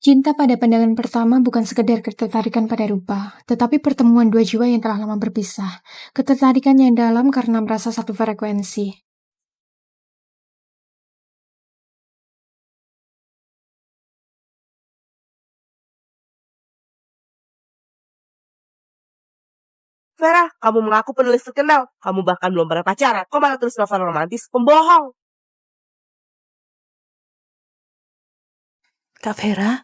Cinta pada pandangan pertama bukan sekedar ketertarikan pada rupa, tetapi pertemuan dua jiwa yang telah lama berpisah. Ketertarikan yang dalam karena merasa satu frekuensi. Vera, kamu mengaku penulis terkenal. Kamu bahkan belum pernah pacaran. Kok malah tulis novel romantis? Pembohong. Kak Vera,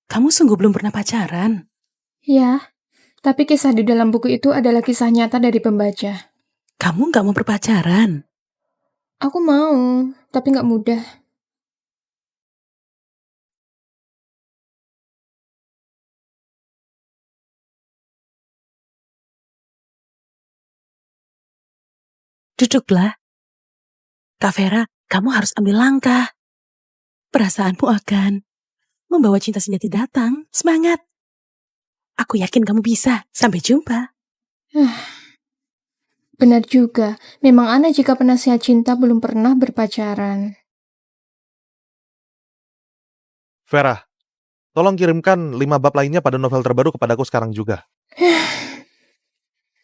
kamu sungguh belum pernah pacaran? Ya, tapi kisah di dalam buku itu adalah kisah nyata dari pembaca. Kamu gak mau berpacaran? Aku mau, tapi nggak mudah. Duduklah. Kak Vera, kamu harus ambil langkah. Perasaanmu akan membawa cinta sejati datang. Semangat. Aku yakin kamu bisa. Sampai jumpa. Benar juga, memang aneh jika penasihat cinta belum pernah berpacaran. Vera, tolong kirimkan 5 bab lainnya pada novel terbaru kepadaku sekarang juga.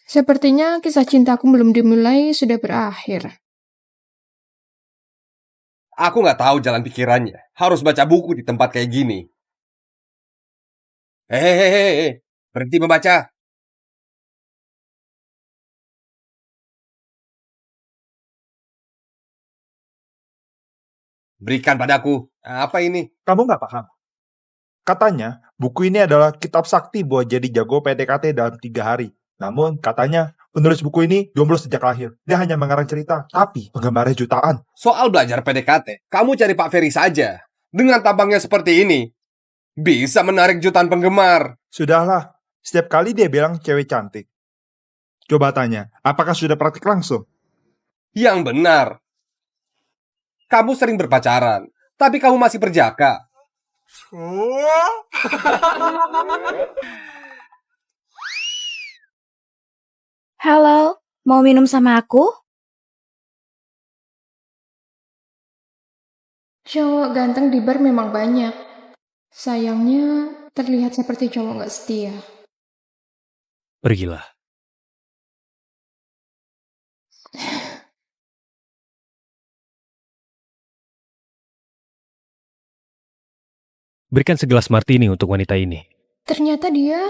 Sepertinya kisah cintaku belum dimulai sudah berakhir. Aku nggak tahu jalan pikirannya. Harus baca buku di tempat kayak gini. Hehehe, berhenti membaca. Berikan padaku. Apa ini? Kamu nggak paham? Katanya, buku ini adalah kitab sakti buat jadi jago PDKT dalam 3 hari. Namun, katanya, penulis buku ini jomblo sejak lahir. Dia hanya mengarang cerita, tapi penggemarnya jutaan. Soal belajar PDKT, kamu cari Pak Ferry saja. Dengan tampangnya seperti ini, bisa menarik jutaan penggemar. Sudahlah, setiap kali dia bilang cewek cantik. Coba tanya, apakah sudah praktik langsung? Yang benar. Kamu sering berpacaran, tapi kamu masih perjaka. Halo, mau minum sama aku? Cowok ganteng di bar memang banyak. Sayangnya, terlihat seperti cowok nggak setia. Pergilah. Berikan segelas martini untuk wanita ini. Ternyata dia...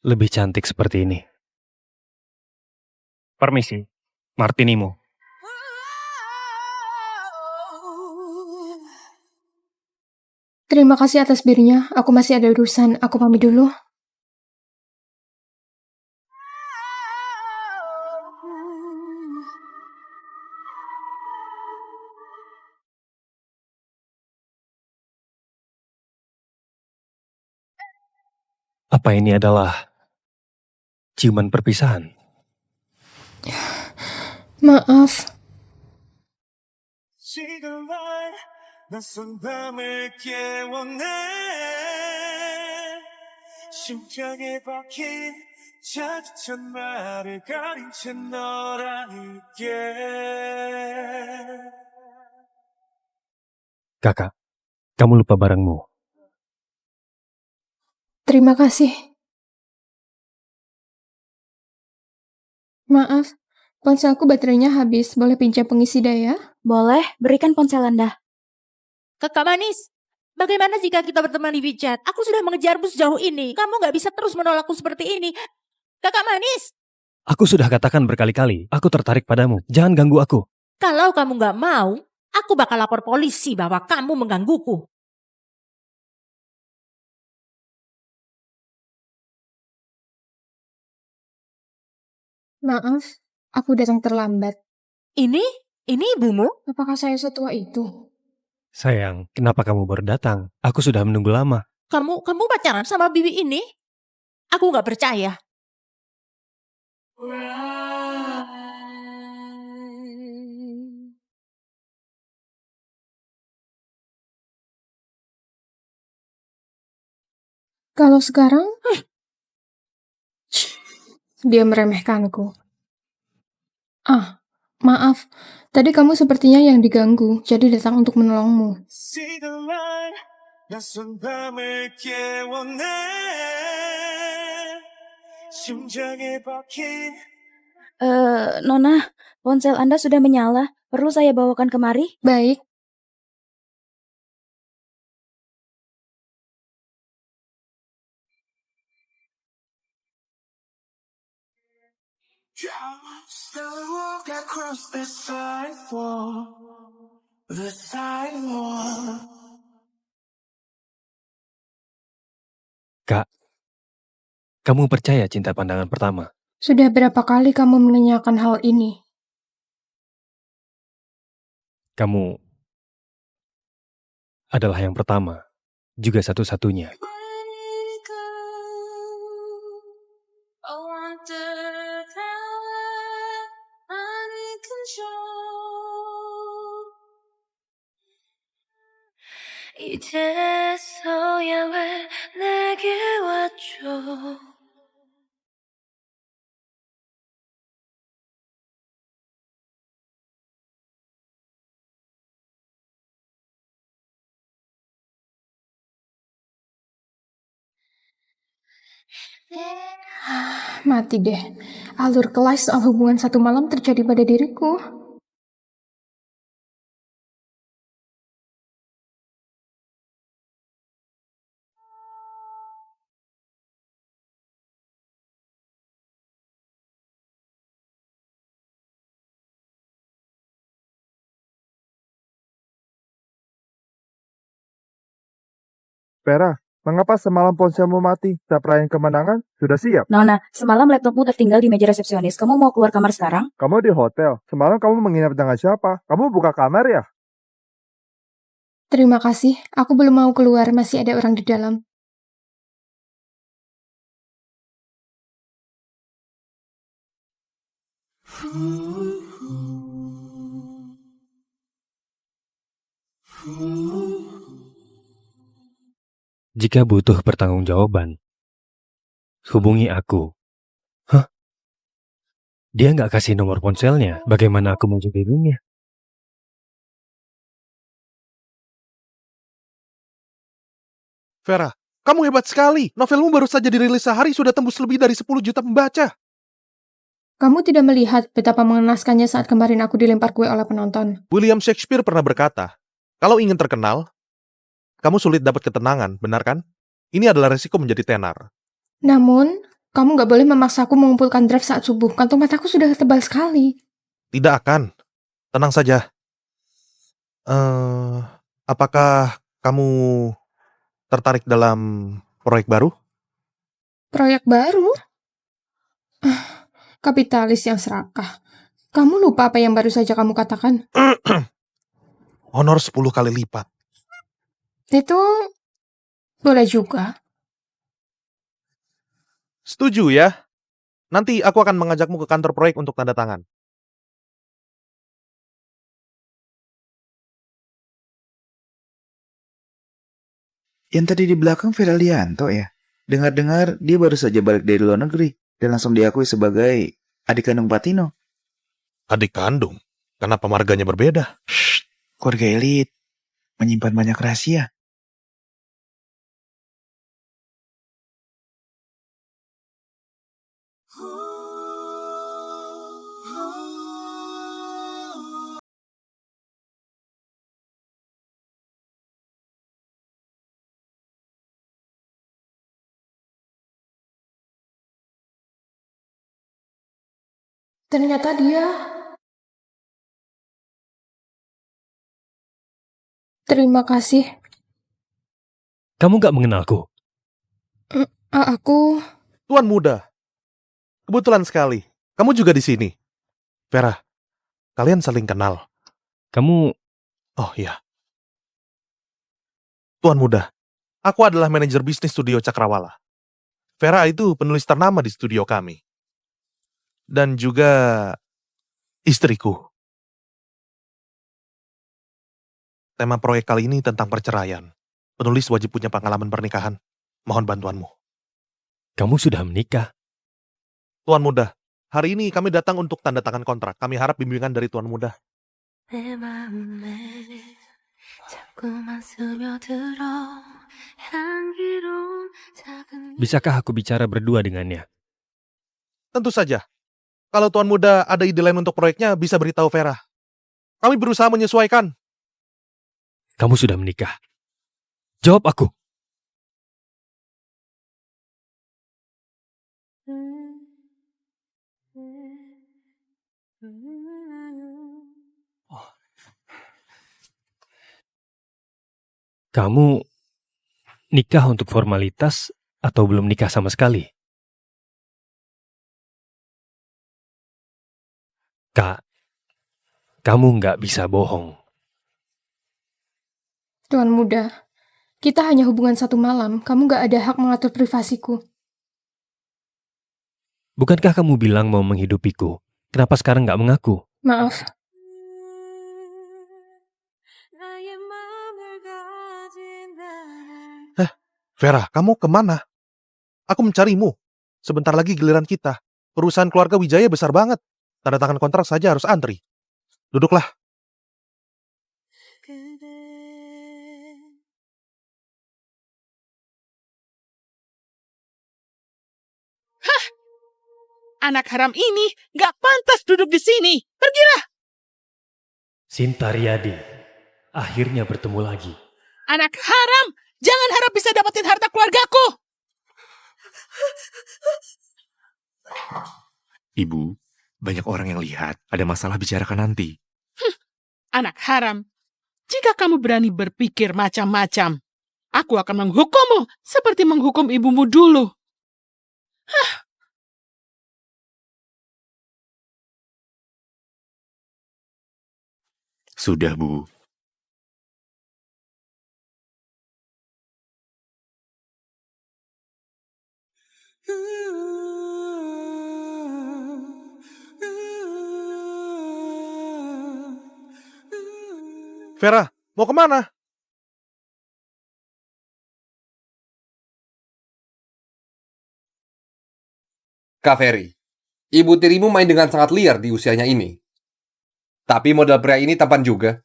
Lebih cantik seperti ini. Permisi, martinimu. Terima kasih atas birnya. Aku masih ada urusan. Aku pamit dulu. Apa ini adalah ciuman perpisahan? Maaf. Kakak, kamu lupa barangmu. Terima kasih. Maaf, ponselku baterainya habis. Boleh pinjam pengisi daya? Boleh, berikan ponsel Anda. Kakak manis, bagaimana jika kita berteman di WeChat? Aku sudah mengejarmu sejauh ini. Kamu gak bisa terus menolakku seperti ini. Kakak manis. Aku sudah katakan berkali-kali, aku tertarik padamu. Jangan ganggu aku. Kalau kamu gak mau, aku bakal lapor polisi bahwa kamu menggangguku. Maaf, aku datang terlambat. Ini ibumu? Apakah saya setua itu? Sayang, kenapa kamu baru datang? Aku sudah menunggu lama. Kamu pacaran sama bibi ini? Aku gak percaya. Kalau sekarang, dia meremehkanku. Ah, maaf. Tadi kamu sepertinya yang diganggu, jadi datang untuk menolongmu. Nona, ponsel Anda sudah menyala. Perlu saya bawakan kemari? Baik. Kak, kamu percaya cinta pandangan pertama? Sudah berapa kali kamu menanyakan hal ini? Kamu adalah yang pertama, juga satu-satunya. 이제서야 왜 내게 왔죠. Mati deh. Alur kelas soal hubungan satu malam terjadi pada diriku. Vera, mengapa semalam ponselmu mati? Saat perayaan kemenangan, sudah siap? Nona, semalam laptopmu tertinggal di meja resepsionis. Kamu mau keluar kamar sekarang? Kamu di hotel. Semalam kamu menginap dengan siapa? Kamu buka kamar ya? Terima kasih, aku belum mau keluar, masih ada orang di dalam. Jika butuh pertanggungjawaban, hubungi aku. Hah? Dia nggak kasih nomor ponselnya. Bagaimana aku menghubunginya? Vera, kamu hebat sekali. Novelmu baru saja dirilis sehari sudah tembus lebih dari 10 juta pembaca. Kamu tidak melihat betapa mengenaskannya saat kemarin aku dilempar kue oleh penonton. William Shakespeare pernah berkata, kalau ingin terkenal, kamu sulit dapat ketenangan, benar kan? Ini adalah resiko menjadi tenar. Namun, kamu nggak boleh memaksaku mengumpulkan draft saat subuh. Kantung mataku sudah tebal sekali. Tidak akan. Tenang saja. Apakah kamu tertarik dalam proyek baru? Proyek baru? Kapitalis yang serakah. Kamu lupa apa yang baru saja kamu katakan? Honor 10 kali lipat. Itu boleh juga. Setuju ya? Nanti aku akan mengajakmu ke kantor proyek untuk tanda tangan. Yang tadi di belakang Feralianto ya? Dengar-dengar dia baru saja balik dari luar negeri dan langsung diakui sebagai adik kandung Patino. Adik kandung? Kenapa marganya berbeda? Shh, keluarga elit menyimpan banyak rahasia. Ternyata dia... Terima kasih. Kamu gak mengenalku? Aku... Tuan muda. Kebetulan sekali. Kamu juga di sini. Vera, kalian saling kenal. Kamu... Oh iya. Tuan muda, aku adalah manajer bisnis studio Cakrawala. Vera itu penulis ternama di studio kami. Dan juga istriku. Tema proyek kali ini tentang perceraian. Penulis wajib punya pengalaman pernikahan. Mohon bantuanmu. Kamu sudah menikah. Tuan Muda, hari ini kami datang untuk tanda tangan kontrak. Kami harap bimbingan dari Tuan Muda. 내 맘에 자꾸만 스며들어 향기로운 작은 Bisakah aku bicara berdua dengannya? Tentu saja. Kalau Tuan Muda ada ide lain untuk proyeknya, bisa beritahu Vera. Kami berusaha menyesuaikan. Kamu sudah menikah. Jawab aku. Kamu nikah untuk formalitas atau belum nikah sama sekali? Kak, kamu nggak bisa bohong. Tuan Muda, kita hanya hubungan 1 malam. Kamu gak ada hak mengatur privasiku. Bukankah kamu bilang mau menghidupiku? Kenapa sekarang nggak mengaku? Maaf. Vera, kamu kemana? Aku mencarimu. Sebentar lagi giliran kita. Perusahaan keluarga Wijaya besar banget. Tanda tangan kontrak saja harus antri. Duduklah. Anak haram ini gak pantas duduk di sini. Pergilah. Sinta Riyadi, akhirnya bertemu lagi. Anak haram, jangan harap bisa dapetin harta keluargaku. Ibu, banyak orang yang lihat. Ada masalah bicarakan nanti. Anak haram, jika kamu berani berpikir macam-macam, aku akan menghukummu seperti menghukum ibumu dulu. Sudah, Bu. Vera, mau kemana? Kak Ferry, ibu tirimu main dengan sangat liar di usianya ini. Tapi modal pria ini tampan juga.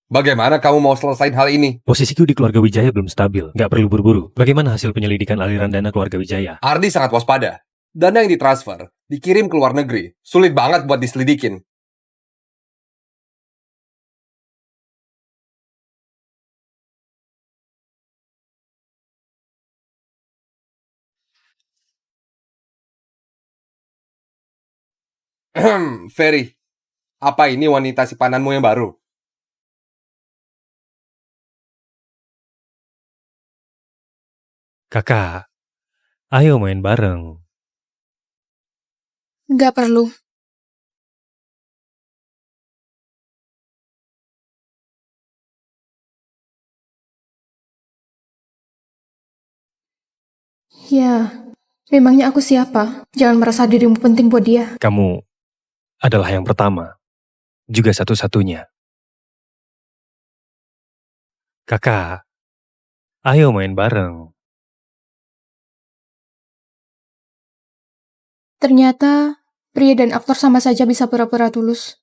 Bagaimana kamu mau selesaiin hal ini? Posisiku di keluarga Wijaya belum stabil. Nggak perlu buru-buru. Bagaimana hasil penyelidikan aliran dana keluarga Wijaya? Ardi sangat waspada. Dana yang ditransfer, dikirim ke luar negeri. Sulit banget buat diselidikin. Ferry, apa ini wanita sipananmu yang baru? Kakak, ayo main bareng. Gak perlu. Ya, memangnya aku siapa? Jangan merasa dirimu penting buat dia. Kamu adalah yang pertama, juga satu-satunya. Kakak, ayo main bareng. Ternyata, pria dan aktor sama saja bisa pura-pura tulus.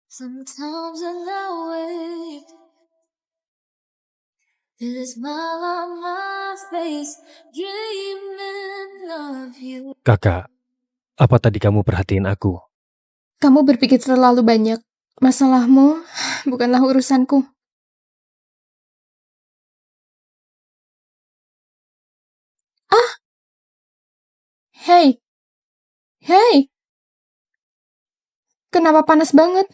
Sometimes I know it. This smile on my face, dreaming of you. Kakak, apa tadi kamu perhatiin aku? Kamu berpikir terlalu banyak. Masalahmu bukanlah urusanku. Ah! Hei! Hei! Kenapa panas banget?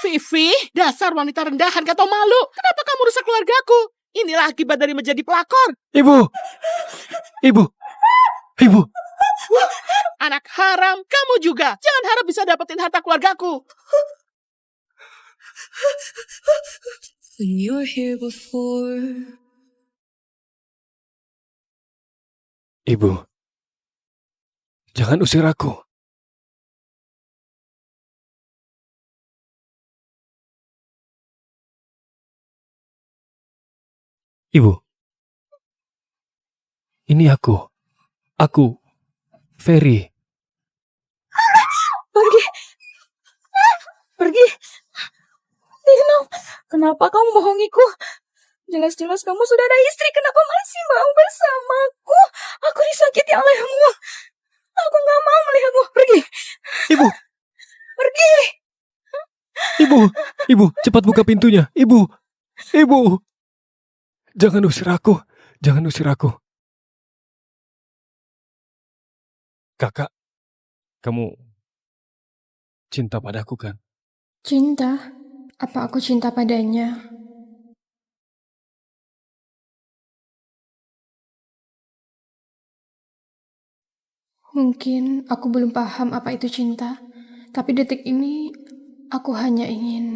Vivi, dasar wanita rendahan gak tau malu. Kenapa kamu rusak keluargaku? Inilah akibat dari menjadi pelakor. Ibu! Ibu! Ibu! Anak haram, kamu juga. Jangan harap bisa dapetin harta keluargaku. When you were here before, Ibu, jangan usir aku. Ibu, ini aku. Aku, Ferry. Pergi. Pergi. Dino, kenapa kamu bohongiku? Jelas-jelas kamu sudah ada istri, kenapa masih mau bersamaku? Aku disakiti olehmu. Aku gak mau melihatmu. Pergi. Ibu, Pergi. Ibu, cepat buka pintunya. Ibu. Jangan usir aku. Jangan usir aku. Kakak, kamu cinta padaku kan? Cinta? Apa aku cinta padanya? Mungkin aku belum paham apa itu cinta, tapi detik ini aku hanya ingin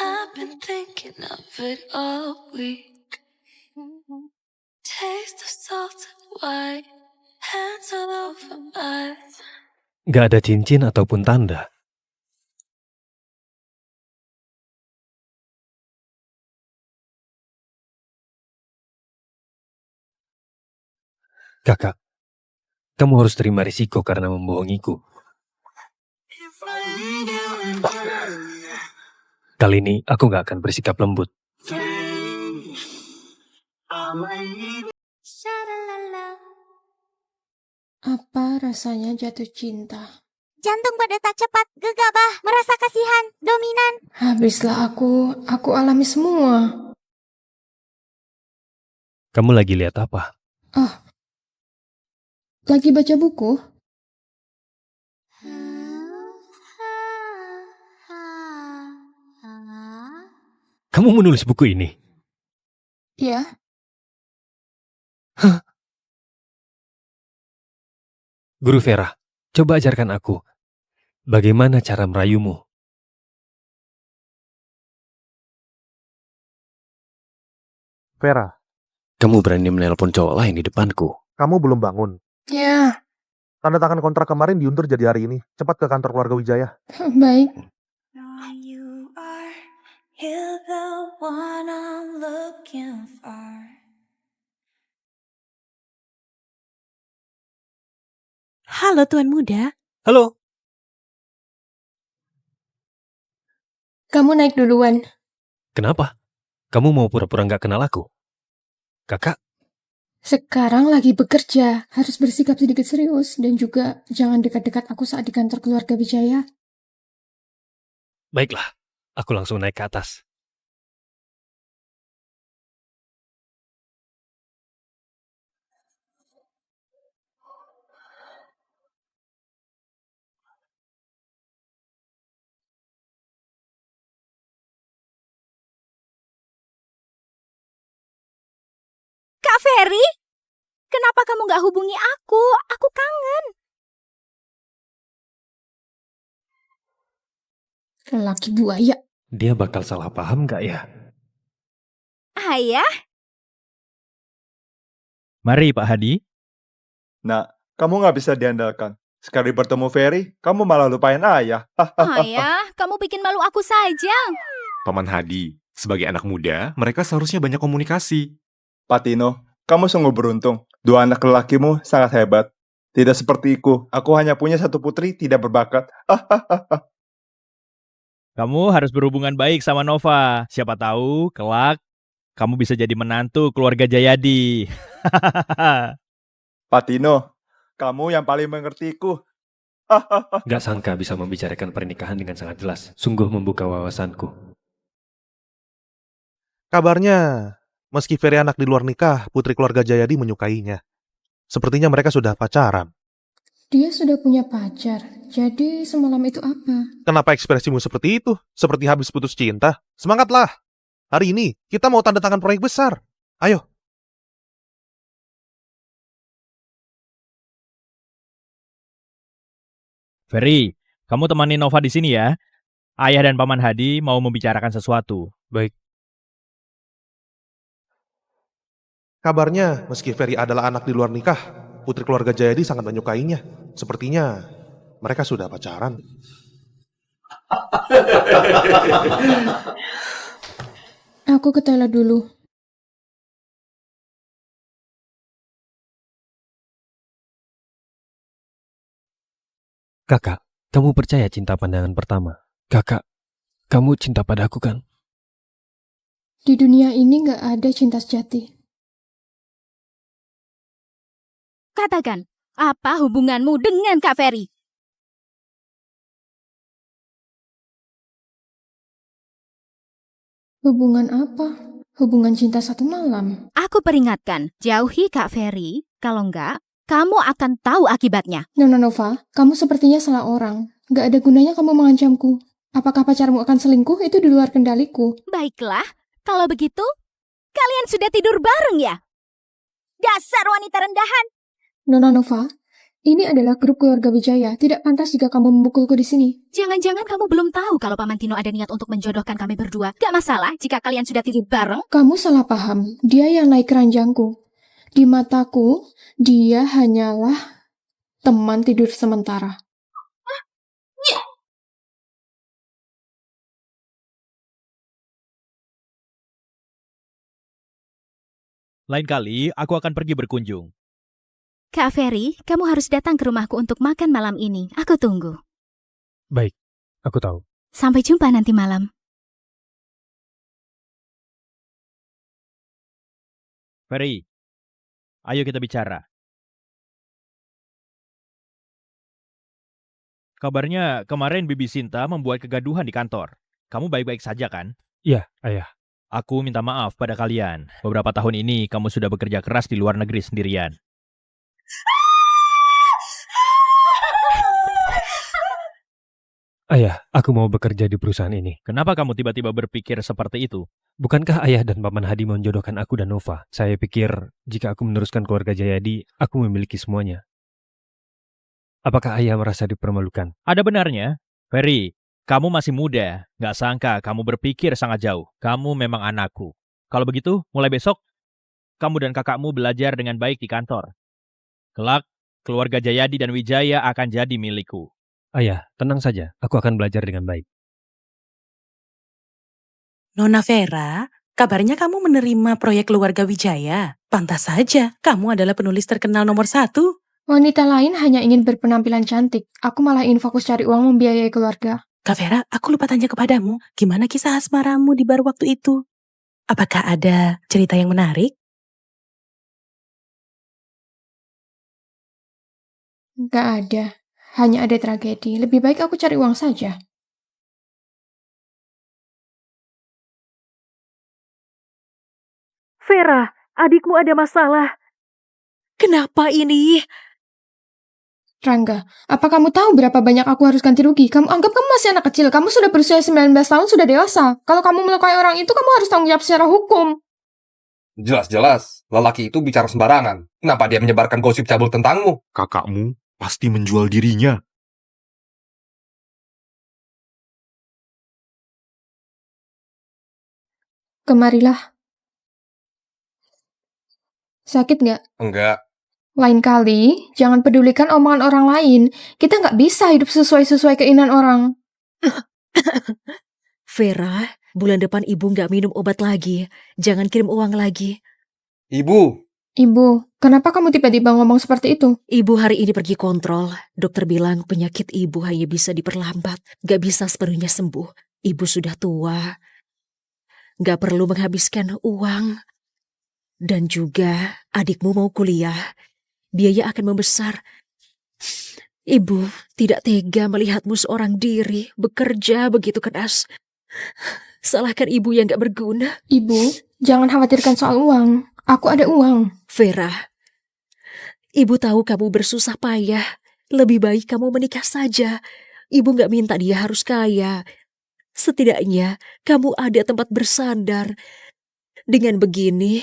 I've been thinking of it all week. Taste of salt and wine, hands all over eyes. Gak ada cincin ataupun tanda. Kakak, kamu harus terima risiko karena membohongiku. Kali ini aku gak akan bersikap lembut. apa rasanya jatuh cinta. Jantung berdetak cepat, gegabah, merasa kasihan, dominan. Habislah aku alami semua. Kamu lagi lihat apa? Oh, lagi baca buku? Kamu menulis buku ini? Ya. Guru Vera, coba ajarkan aku. Bagaimana cara merayumu? Vera, Kamu berani menelpon cowok lain di depanku. kamu belum bangun. Ya, Tanda tangan kontrak kemarin diundur jadi hari ini. Cepat ke kantor keluarga Wijaya. baik. You're the one I'm looking for. Halo Tuan Muda. Halo. Kamu naik duluan. Kenapa? Kamu mau pura-pura nggak kenal aku? Kakak, Sekarang lagi bekerja, harus bersikap sedikit serius. Dan juga jangan dekat-dekat aku saat di kantor keluarga Wijaya. baiklah. Aku langsung naik ke atas. Kak Ferry, kenapa kamu gak hubungi aku? Aku kangen. Lelaki buaya. Dia bakal salah paham nggak ya? Ayah, Mari Pak Hadi. Nak, kamu nggak bisa diandalkan. Sekali bertemu Ferry, kamu malah lupain ayah. ayah, kamu bikin malu aku saja. Paman Hadi, sebagai anak muda, mereka seharusnya banyak komunikasi. Pak Tino, kamu sungguh beruntung. Dua anak lelakimu sangat hebat. Tidak sepertiku, aku hanya punya satu putri tidak berbakat. Kamu harus berhubungan baik sama Nova. Siapa tahu, kelak kamu bisa jadi menantu keluarga Jayadi. Pak Tino, kamu yang paling mengertiku. Gak sangka bisa membicarakan pernikahan dengan sangat jelas. Sungguh membuka wawasanku. Kabarnya, meski Ferry anak di luar nikah, putri keluarga Jayadi menyukainya. Sepertinya mereka sudah pacaran. Dia sudah punya pacar. Jadi semalam itu apa? Kenapa ekspresimu seperti itu? Seperti habis putus cinta? Semangatlah! Hari ini, kita mau tanda tangan proyek besar. Ayo, Ferry, kamu temani Nova di sini ya. Ayah dan Paman Hadi mau membicarakan sesuatu. Baik. Kabarnya, meski Ferry adalah anak di luar nikah, putri keluarga Jayadi sangat menyukainya. Sepertinya mereka sudah pacaran. Aku ke toilet dulu. Kakak, kamu percaya cinta pandangan pertama? Kakak, kamu cinta padaku kan? Di dunia ini nggak ada cinta sejati. Katakan, apa hubunganmu dengan Kak Ferry? Hubungan apa? Hubungan cinta satu malam. Aku peringatkan, jauhi Kak Ferry, kalau enggak, kamu akan tahu akibatnya. Nona Nova, kamu sepertinya salah orang. Nggak ada gunanya kamu mengancamku. Apakah pacarmu akan selingkuh? Itu di luar kendaliku. Baiklah, kalau begitu, kalian sudah tidur bareng ya? Dasar wanita rendahan! Nona Nova, ini adalah grup keluarga Wijaya. Tidak pantas jika kamu memukulku di sini. Jangan-jangan kamu belum tahu kalau Paman Tino ada niat untuk menjodohkan kami berdua. Gak masalah jika kalian sudah tidur bareng. Kamu salah paham. Dia yang naik keranjangku. Di mataku, dia hanyalah teman tidur sementara. Lain kali, aku akan pergi berkunjung. Kak Ferry, kamu harus datang ke rumahku untuk makan malam ini. Aku tunggu. Baik, aku tahu. Sampai jumpa nanti malam. Ferry, ayo kita bicara. Kabarnya kemarin Bibi Sinta membuat kegaduhan di kantor. Kamu baik-baik saja kan? Iya, Ayah. Aku minta maaf pada kalian. Beberapa tahun ini kamu sudah bekerja keras di luar negeri sendirian. Ayah, aku mau bekerja di perusahaan ini. Kenapa kamu tiba-tiba berpikir seperti itu? Bukankah Ayah dan Paman Hadi menjodohkan aku dan Nova? Saya pikir jika aku meneruskan keluarga Jayadi, aku memiliki semuanya. Apakah Ayah merasa dipermalukan? Ada benarnya. Ferry, kamu masih muda. Gak sangka kamu berpikir sangat jauh. Kamu memang anakku. Kalau begitu, mulai besok, kamu dan kakakmu belajar dengan baik di kantor. Kelak, keluarga Jayadi dan Wijaya akan jadi milikku. Ayah, tenang saja. Aku akan belajar dengan baik. Nona Vera, kabarnya kamu menerima proyek keluarga Wijaya. Pantas saja, kamu adalah penulis terkenal nomor 1. Wanita lain hanya ingin berpenampilan cantik. Aku malah ingin fokus cari uang membiayai keluarga. Kak Vera, aku lupa tanya kepadamu, gimana kisah asmaramu di bar waktu itu? Apakah ada cerita yang menarik? Gak ada. Hanya ada tragedi. Lebih baik aku cari uang saja. Vera, adikmu ada masalah. Kenapa ini? Rangga, apa kamu tahu berapa banyak aku harus ganti rugi? Kamu anggap kamu masih anak kecil. Kamu sudah berusia 19 tahun, sudah dewasa. Kalau kamu melukai orang itu, kamu harus tanggung jawab secara hukum. Jelas-jelas, lelaki itu bicara sembarangan. Kenapa dia menyebarkan gosip cabul tentangmu? Kakakmu pasti menjual dirinya. Kemarilah. Sakit nggak? Enggak. Lain kali, jangan pedulikan omongan orang lain. Kita nggak bisa hidup sesuai keinginan orang. Vera, bulan depan ibu nggak minum obat lagi. Jangan kirim uang lagi. Ibu. Ibu, kenapa kamu tiba-tiba ngomong seperti itu? Ibu hari ini pergi kontrol. Dokter bilang penyakit ibu hanya bisa diperlambat. Gak bisa sepenuhnya sembuh. Ibu sudah tua. Gak perlu menghabiskan uang. Dan juga adikmu mau kuliah. Biaya akan membesar. Ibu tidak tega melihatmu seorang diri bekerja begitu keras. Salahkan ibu yang gak berguna. Ibu, jangan khawatirkan soal uang. Aku ada uang. Vera, ibu tahu kamu bersusah payah. Lebih baik kamu menikah saja. Ibu gak minta dia harus kaya. Setidaknya kamu ada tempat bersandar. Dengan begini,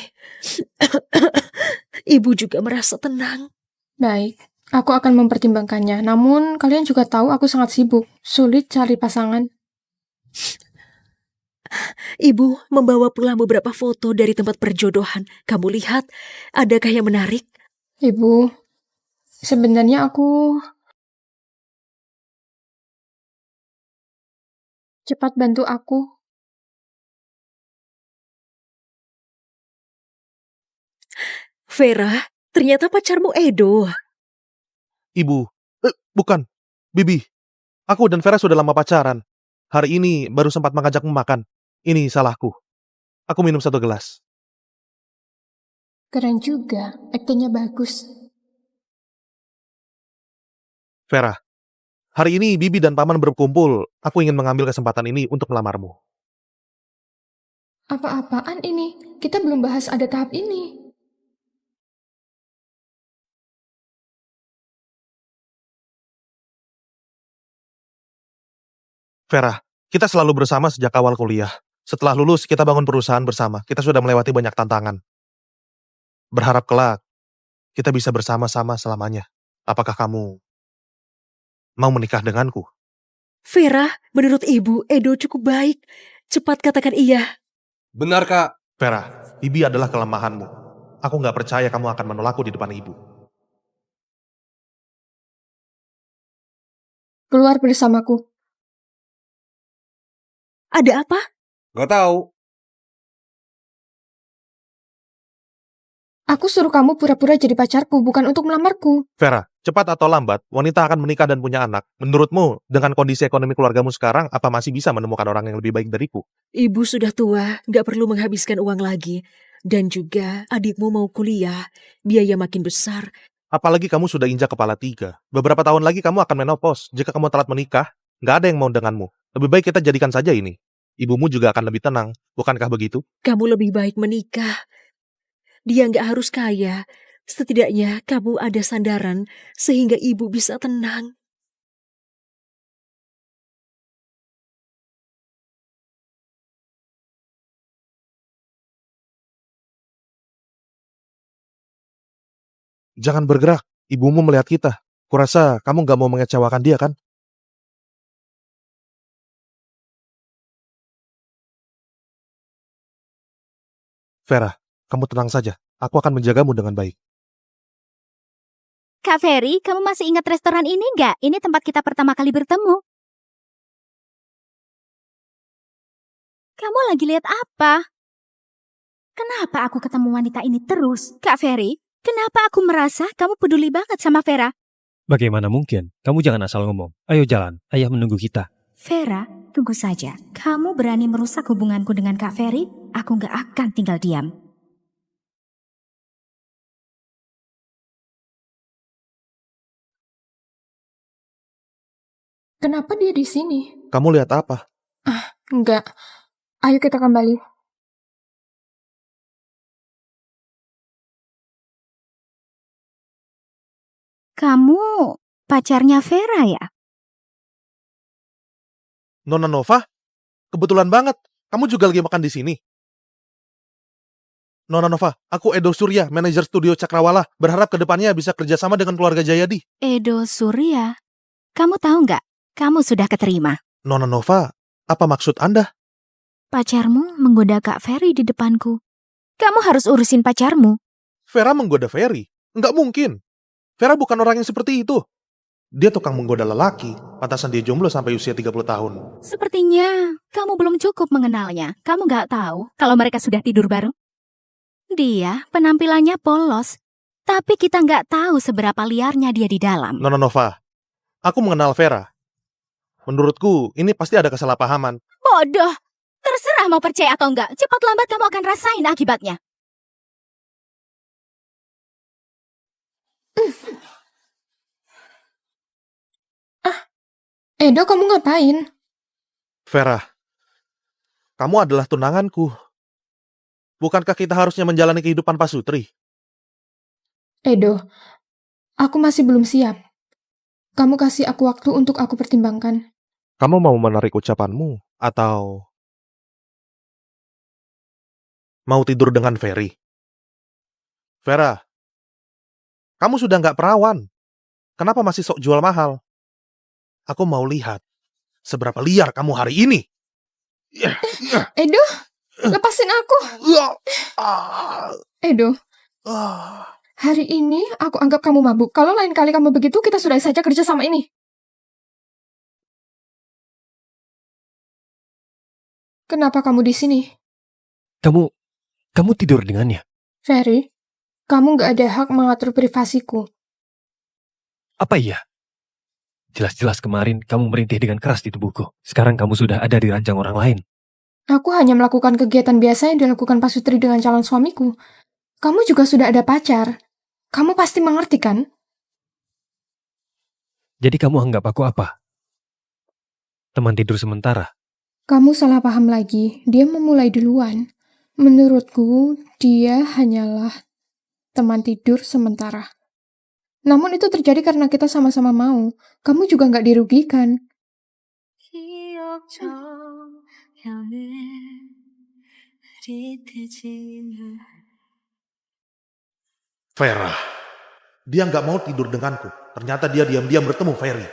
ibu juga merasa tenang. Baik, Aku akan mempertimbangkannya, namun kalian juga tahu aku sangat sibuk, sulit cari pasangan. Ibu membawa pulang beberapa foto dari tempat perjodohan. Kamu lihat, adakah yang menarik? Ibu, sebenarnya aku... Cepat bantu aku. Vera, ternyata pacarmu Edo. Ibu, bukan, Bibi. Aku dan Vera sudah lama pacaran. Hari ini baru sempat mengajakmu makan. Ini salahku. Aku minum 1 gelas. Keren juga, aktingnya bagus. Vera, hari ini Bibi dan Paman berkumpul. Aku ingin mengambil kesempatan ini untuk melamarmu. Apa-apaan ini? Kita belum bahas ada tahap ini. Vera, kita selalu bersama sejak awal kuliah. Setelah lulus, kita bangun perusahaan bersama. Kita sudah melewati banyak tantangan. Berharap kelak, kita bisa bersama-sama selamanya. Apakah kamu mau menikah denganku? Vera, menurut ibu, Edo cukup baik. Cepat katakan iya. Benar, Kak. Vera, Bibi adalah kelemahanmu. Aku nggak percaya kamu akan menolakku di depan ibu. Keluar bersamaku. Ada apa? Gak tahu. Aku suruh kamu pura-pura jadi pacarku, bukan untuk melamarku. Vera, cepat atau lambat, wanita akan menikah dan punya anak. Menurutmu, dengan kondisi ekonomi keluargamu sekarang, apa masih bisa menemukan orang yang lebih baik dariku? Ibu sudah tua, gak perlu menghabiskan uang lagi. Dan juga adikmu mau kuliah, biaya makin besar. Apalagi kamu sudah injak kepala 3. Beberapa tahun lagi kamu akan menopause. Jika kamu telat menikah, nggak ada yang mau denganmu. Lebih baik kita jadikan saja ini. Ibumu juga akan lebih tenang, bukankah begitu? Kamu lebih baik menikah. Dia nggak harus kaya. Setidaknya kamu ada sandaran sehingga ibu bisa tenang. Jangan bergerak, ibumu melihat kita. Kurasa kamu nggak mau mengecewakan dia kan? Vera, kamu tenang saja. Aku akan menjagamu dengan baik. Kak Ferry, kamu masih ingat restoran ini nggak? Ini tempat kita pertama kali bertemu. Kamu lagi lihat apa? Kenapa aku ketemu wanita ini terus? Kak Ferry, kenapa aku merasa kamu peduli banget sama Vera? Bagaimana mungkin? Kamu jangan asal ngomong. Ayo jalan, ayah menunggu kita. Vera, tunggu saja. Kamu berani merusak hubunganku dengan Kak Ferry? Aku nggak akan tinggal diam. Kenapa dia di sini? Kamu lihat apa? Enggak. Ayo kita kembali. Kamu pacarnya Vera ya? Nona Nova? Kebetulan banget. Kamu juga lagi makan di sini. Nona Nova, aku Edo Surya, manajer studio Cakrawala. Berharap kedepannya bisa kerjasama dengan keluarga Jayadi. Edo Surya. Kamu tahu nggak? Kamu sudah keterima. Nona Nova, apa maksud Anda? Pacarmu menggoda Kak Ferry di depanku. Kamu harus urusin pacarmu. Vera menggoda Ferry? Enggak mungkin. Vera bukan orang yang seperti itu. Dia tukang menggoda lelaki. Pantasan dia jomblo sampai usia 30 tahun. Sepertinya kamu belum cukup mengenalnya. Kamu nggak tahu kalau mereka sudah tidur bareng? Dia penampilannya polos. Tapi kita nggak tahu seberapa liarnya dia di dalam. Nona Nova, aku mengenal Vera. Menurutku, ini pasti ada kesalahpahaman. Bodoh. Terserah mau percaya atau enggak. Cepat lambat kamu akan rasain akibatnya. Edo, kamu ngapain? Vera, kamu adalah tunanganku. Bukankah kita harusnya menjalani kehidupan pasutri? Edo, aku masih belum siap. Kamu kasih aku waktu untuk aku pertimbangkan. Kamu mau menarik ucapanmu atau mau tidur dengan Ferry? Vera, kamu sudah nggak perawan. Kenapa masih sok jual mahal? Aku mau lihat seberapa liar kamu hari ini. Edo, lepasin aku. Edo, hari ini aku anggap kamu mabuk. Kalau lain kali kamu begitu, kita sudah saja kerja sama ini. Kenapa kamu di sini? Kamu tidur dengannya? Ferry, kamu gak ada hak mengatur privasiku. Apa iya? Jelas-jelas kemarin kamu merintih dengan keras di tubuhku. Sekarang kamu sudah ada di ranjang orang lain. Aku hanya melakukan kegiatan biasa yang dilakukan Pak Sutri dengan calon suamiku. Kamu juga sudah ada pacar. Kamu pasti mengerti kan? Jadi kamu anggap aku apa? Teman tidur sementara? Kamu salah paham lagi. Dia memulai duluan. Menurutku, dia hanyalah teman tidur sementara. Namun itu terjadi karena kita sama-sama mau. Kamu juga nggak dirugikan. Vera, dia nggak mau tidur denganku. Ternyata dia diam-diam bertemu Ferry.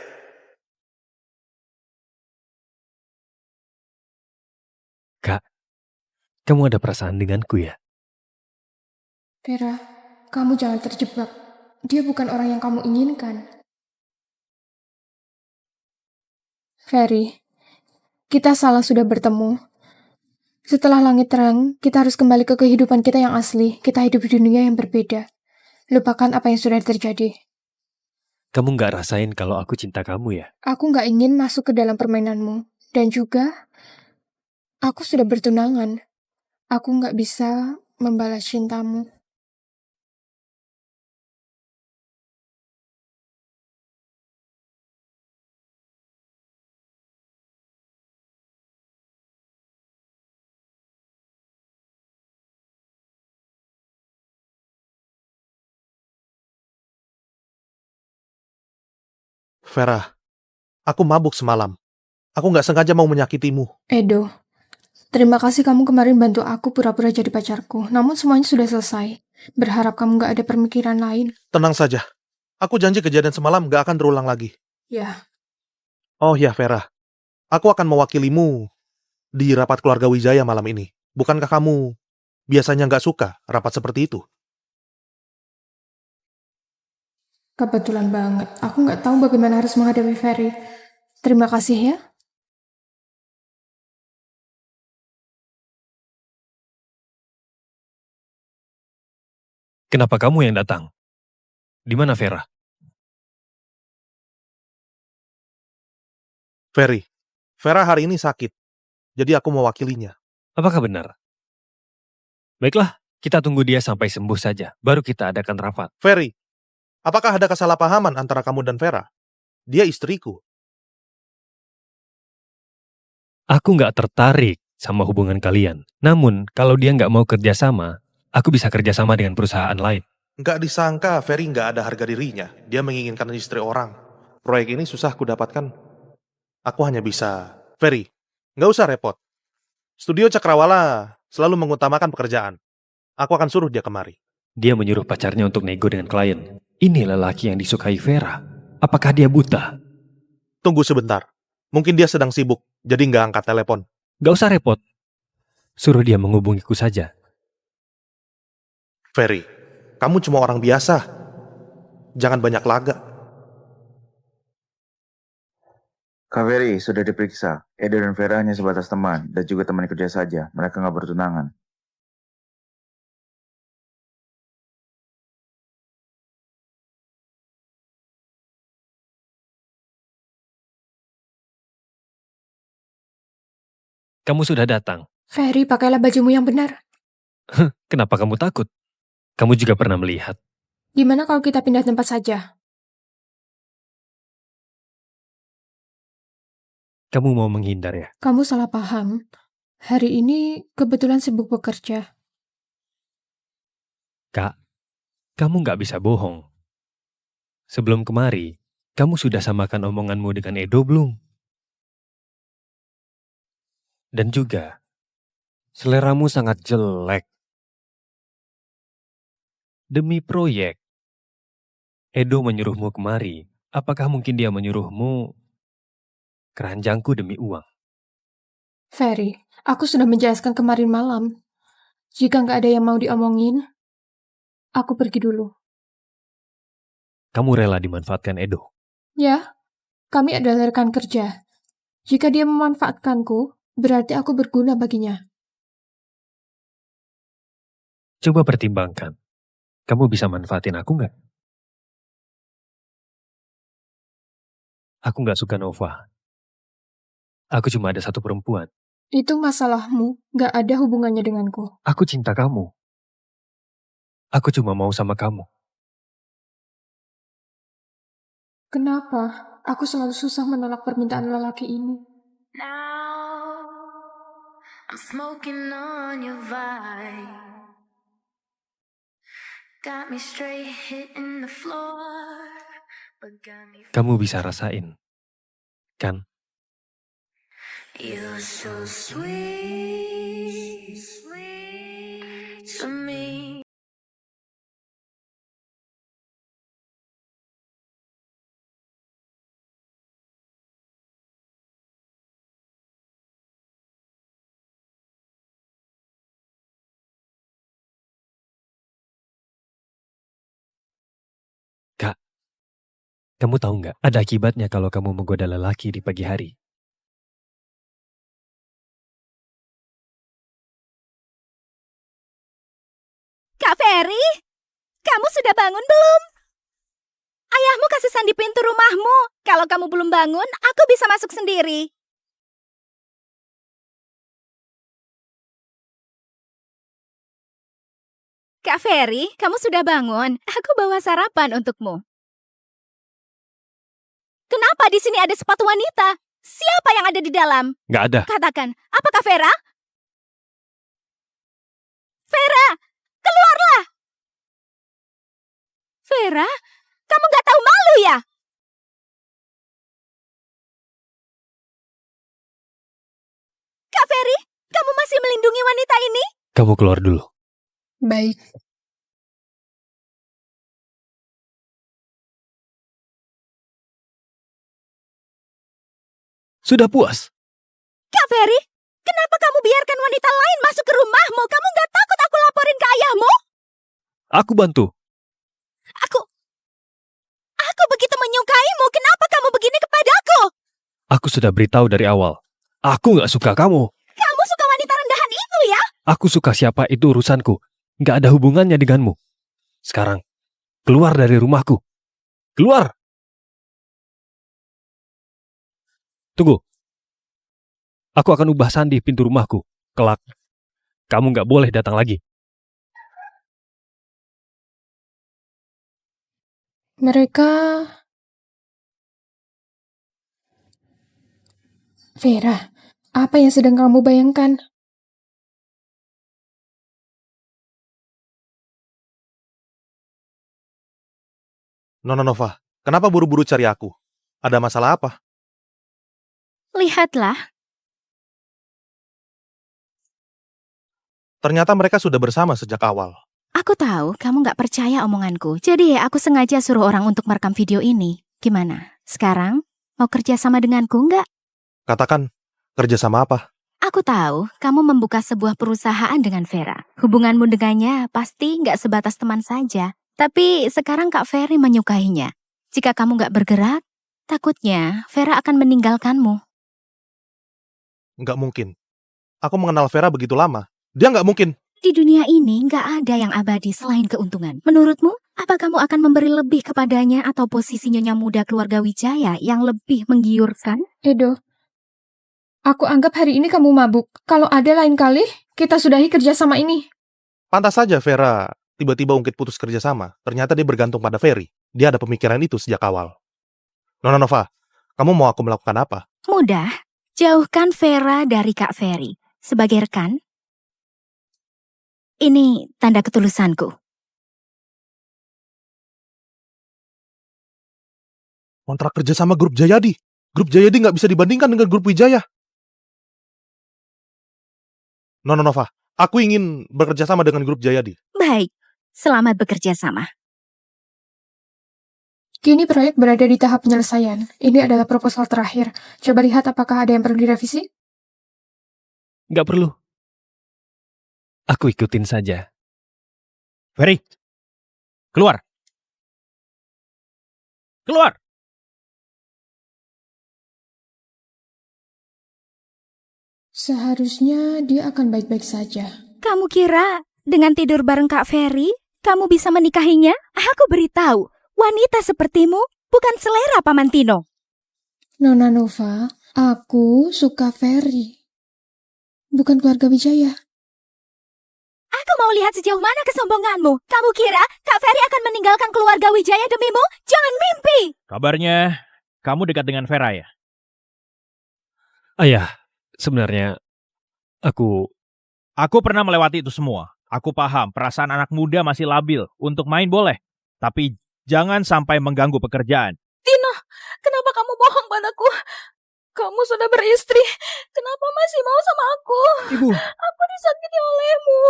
Kak, kamu ada perasaan denganku ya? Vera, kamu jangan terjebak. Dia bukan orang yang kamu inginkan. Ferry, kita salah sudah bertemu. Setelah langit terang, kita harus kembali ke kehidupan kita yang asli. Kita hidup di dunia yang berbeda. Lupakan apa yang sudah terjadi. Kamu nggak rasain kalau aku cinta kamu ya? Aku nggak ingin masuk ke dalam permainanmu. Dan juga, aku sudah bertunangan. Aku nggak bisa membalas cintamu. Vera, aku mabuk semalam. Aku nggak sengaja mau menyakitimu. Edo, terima kasih kamu kemarin bantu aku pura-pura jadi pacarku. Namun semuanya sudah selesai. Berharap kamu nggak ada pemikiran lain. Tenang saja. Aku janji kejadian semalam nggak akan terulang lagi. Ya. Oh ya, Vera. Aku akan mewakilimu di rapat keluarga Wijaya malam ini. Bukankah kamu biasanya nggak suka rapat seperti itu? Kebetulan banget. Aku nggak tahu bagaimana harus menghadapi Ferry. Terima kasih ya. Kenapa kamu yang datang? Di mana Vera? Ferry, Vera hari ini sakit. Jadi aku mewakilinya. Apakah benar? Baiklah, kita tunggu dia sampai sembuh saja. Baru kita adakan rapat. Ferry, apakah ada kesalahpahaman antara kamu dan Vera? Dia istriku. Aku nggak tertarik sama hubungan kalian. Namun, kalau dia nggak mau kerjasama, aku bisa kerjasama dengan perusahaan lain. Nggak disangka Ferry nggak ada harga dirinya. Dia menginginkan istri orang. Proyek ini susah kudapatkan. Aku hanya bisa. Ferry, nggak usah repot. Studio Cakrawala selalu mengutamakan pekerjaan. Aku akan suruh dia kemari. Dia menyuruh pacarnya untuk nego dengan klien. Ini lelaki yang disukai Vera. Apakah dia buta? Tunggu sebentar. Mungkin dia sedang sibuk, jadi nggak angkat telepon. Gak usah repot. Suruh dia menghubungiku saja. Ferry, kamu cuma orang biasa. Jangan banyak laga. Kak Ferry sudah diperiksa. Edo dan Vera hanya sebatas teman dan juga teman kerja saja. Mereka nggak bertunangan. Kamu sudah datang. Ferry, pakailah bajumu yang benar. Kenapa kamu takut? Kamu juga pernah melihat. Gimana kalau kita pindah tempat saja? Kamu mau menghindar ya? Kamu salah paham. Hari ini kebetulan sibuk bekerja. Kak, kamu nggak bisa bohong. Sebelum kemari, kamu sudah samakan omonganmu dengan Edo belum? Dan juga, seleramu sangat jelek. Demi proyek, Edo menyuruhmu kemari Apakah mungkin dia menyuruhmu keranjangku demi uang? Ferry, aku sudah menjelaskan kemarin malam. Jika nggak ada yang mau diomongin, aku pergi dulu. Kamu rela dimanfaatkan Edo? Ya, kami adalah rekan kerja. Jika dia memanfaatkanku, berarti aku berguna baginya. Coba pertimbangkan. Kamu bisa manfaatin aku nggak? Aku nggak suka Nova. Aku cuma ada satu perempuan. Itu masalahmu, nggak ada hubungannya denganku. Aku cinta kamu. Aku cuma mau sama kamu. Kenapa aku selalu susah menolak permintaan lelaki ini? I'm smoking on your vibe. Got me straight hitting the floor. But got me Kamu bisa rasain, kan? You're so sweet, sweet to me. Kak, kamu tahu nggak? Ada akibatnya kalau kamu menggoda lelaki di pagi hari. Kak Ferry, kamu sudah bangun belum? Ayahmu kasih sandi pintu rumahmu. Kalau kamu belum bangun, aku bisa masuk sendiri. Kak Ferry, kamu sudah bangun. Aku bawa sarapan untukmu. Kenapa di sini ada sepatu wanita? Siapa yang ada di dalam? Nggak ada. Katakan, apakah Vera? Vera, keluarlah! Vera, kamu nggak tahu malu ya? Kak Ferry, kamu masih melindungi wanita ini? Kamu keluar dulu. Baik. Sudah puas? Kak Ferry, kenapa kamu biarkan wanita lain masuk ke rumahmu? Kamu nggak takut aku laporin ke ayahmu? Aku bantu. Aku begitu menyukaimu, kenapa kamu begini kepadaku? Aku sudah beritahu dari awal. Aku nggak suka kamu. Kamu suka wanita rendahan itu ya? Aku suka siapa itu urusanku. Nggak ada hubungannya denganmu. Sekarang, keluar dari rumahku. Keluar! Tunggu. Aku akan ubah sandi pintu rumahku. Kelak, kamu nggak boleh datang lagi. Mereka... Vera, apa yang sedang kamu bayangkan? Nona Nova, kenapa buru-buru cari aku? Ada masalah apa? Lihatlah, Ternyata mereka sudah bersama sejak awal. aku tahu kamu nggak percaya omonganku. Jadi aku sengaja suruh orang untuk merekam video ini. Gimana? Sekarang mau kerja sama denganku nggak? Katakan, kerja sama apa? Aku tahu kamu membuka sebuah perusahaan dengan Vera. Hubunganmu dengannya pasti nggak sebatas teman saja. Tapi sekarang Kak Ferry menyukainya. Jika kamu nggak bergerak, takutnya Vera akan meninggalkanmu. Nggak mungkin. Aku mengenal Vera begitu lama. Dia nggak mungkin. Di dunia ini nggak ada yang abadi selain keuntungan. Menurutmu, apa kamu akan memberi lebih kepadanya atau posisi nyonya muda keluarga Wijaya yang lebih menggiurkan? Edo, aku anggap hari ini kamu mabuk. Kalau ada lain kali, kita sudahi kerjasama ini. Pantas saja Vera tiba-tiba ungkit putus kerjasama. Ternyata dia bergantung pada Ferry. Dia ada pemikiran itu sejak awal. Nona Nova, kamu mau aku melakukan apa? Mudah, jauhkan Vera dari Kak Ferry. Sebagai rekan, ini tanda ketulusanku. Kontrak kerja sama grup Jayadi. Grup Jayadi nggak bisa dibandingkan dengan grup Wijaya. Nona Nova, aku ingin bekerja sama dengan grup Jayadi. Baik, selamat bekerja sama. Kini proyek berada di tahap penyelesaian. Ini adalah proposal terakhir. Coba lihat apakah ada yang perlu direvisi? Nggak perlu. Aku ikutin saja. Ferry, keluar. Keluar! Seharusnya dia akan baik-baik saja. Kamu kira dengan tidur bareng Kak Ferry, kamu bisa menikahinya? Aku beritahu, wanita sepertimu bukan selera Paman Tino. Nona Nova, aku suka Ferry. Bukan keluarga Wijaya. Aku mau lihat sejauh mana kesombonganmu. Kamu kira Kak Ferry akan meninggalkan keluarga Wijaya demimu? Jangan mimpi! Kabarnya, kamu dekat dengan Vera ya? Ayah, sebenarnya aku pernah melewati itu semua. Aku paham, perasaan anak muda masih labil. Untuk main boleh, tapi jangan sampai mengganggu pekerjaan. Tino, kenapa kamu bohong padaku? Kamu sudah beristri. Kenapa masih mau sama aku? Ibu. Aku disakiti olehmu.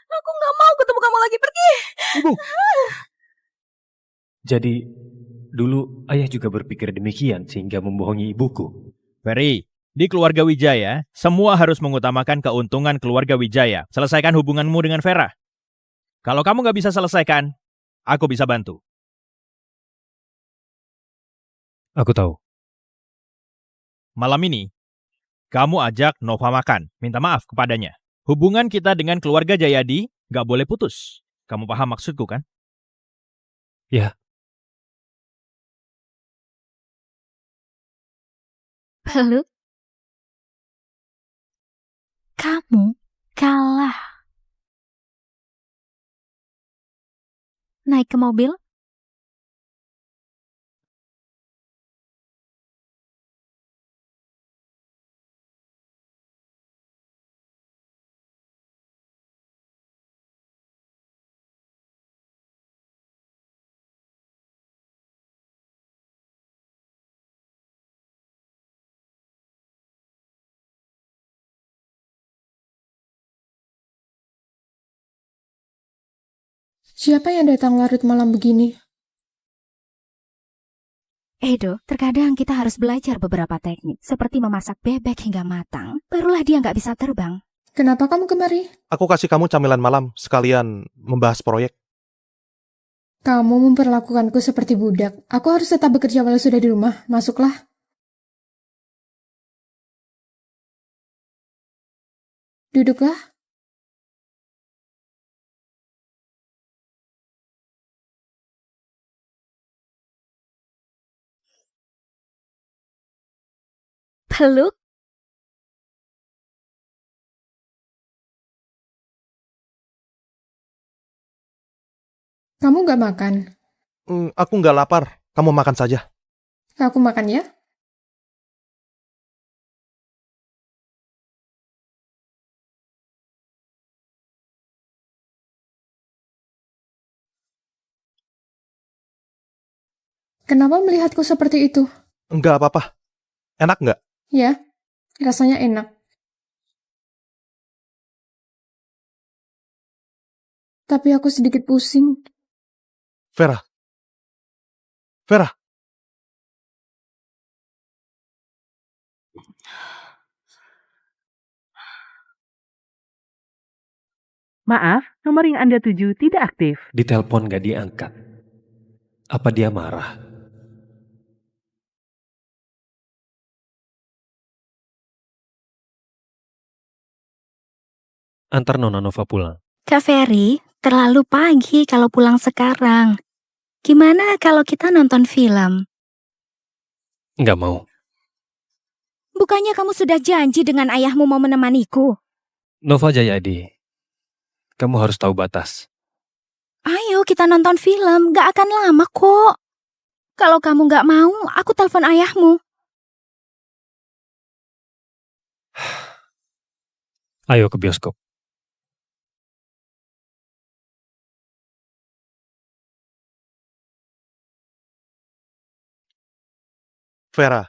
Aku nggak mau ketemu kamu lagi. Pergi. Ibu. Jadi, dulu ayah juga berpikir demikian sehingga membohongi ibuku. Ferry, di keluarga Wijaya, semua harus mengutamakan keuntungan keluarga Wijaya. Selesaikan hubunganmu dengan Vera. Kalau kamu nggak bisa selesaikan, aku bisa bantu. Aku tahu. Malam ini, kamu ajak Nova makan. Minta maaf kepadanya. Hubungan kita dengan keluarga Jayadi nggak boleh putus. Kamu paham maksudku kan? Ya. Peluk. Kamu kalah. Naik ke mobil. Siapa yang datang larut malam begini? Edo, terkadang kita harus belajar beberapa teknik, seperti memasak bebek hingga matang. Barulah dia nggak bisa terbang. Kenapa kamu kemari? Aku kasih kamu camilan malam, sekalian membahas proyek. Kamu memperlakukanku seperti budak. Aku harus tetap bekerja walau sudah di rumah. Masuklah. Duduklah. Peluk. Kamu nggak makan? Aku nggak lapar. Kamu makan saja. Aku makan ya. Kenapa melihatku seperti itu? Enggak apa-apa. Enak nggak? Ya, rasanya enak. Tapi aku sedikit pusing. Vera. Vera. Maaf, nomor yang Anda tuju tidak aktif. Ditelepon gak diangkat. Apa dia marah? Antar Nona Nova pulang. Kak Ferry, terlalu pagi kalau pulang sekarang. Gimana kalau kita nonton film? Nggak mau. Bukannya kamu sudah janji dengan ayahmu mau menemaniku? Nova Jayadi, kamu harus tahu batas. Ayo kita nonton film, gak akan lama kok. Kalau kamu gak mau, aku telepon ayahmu. Ayo ke bioskop. Vera.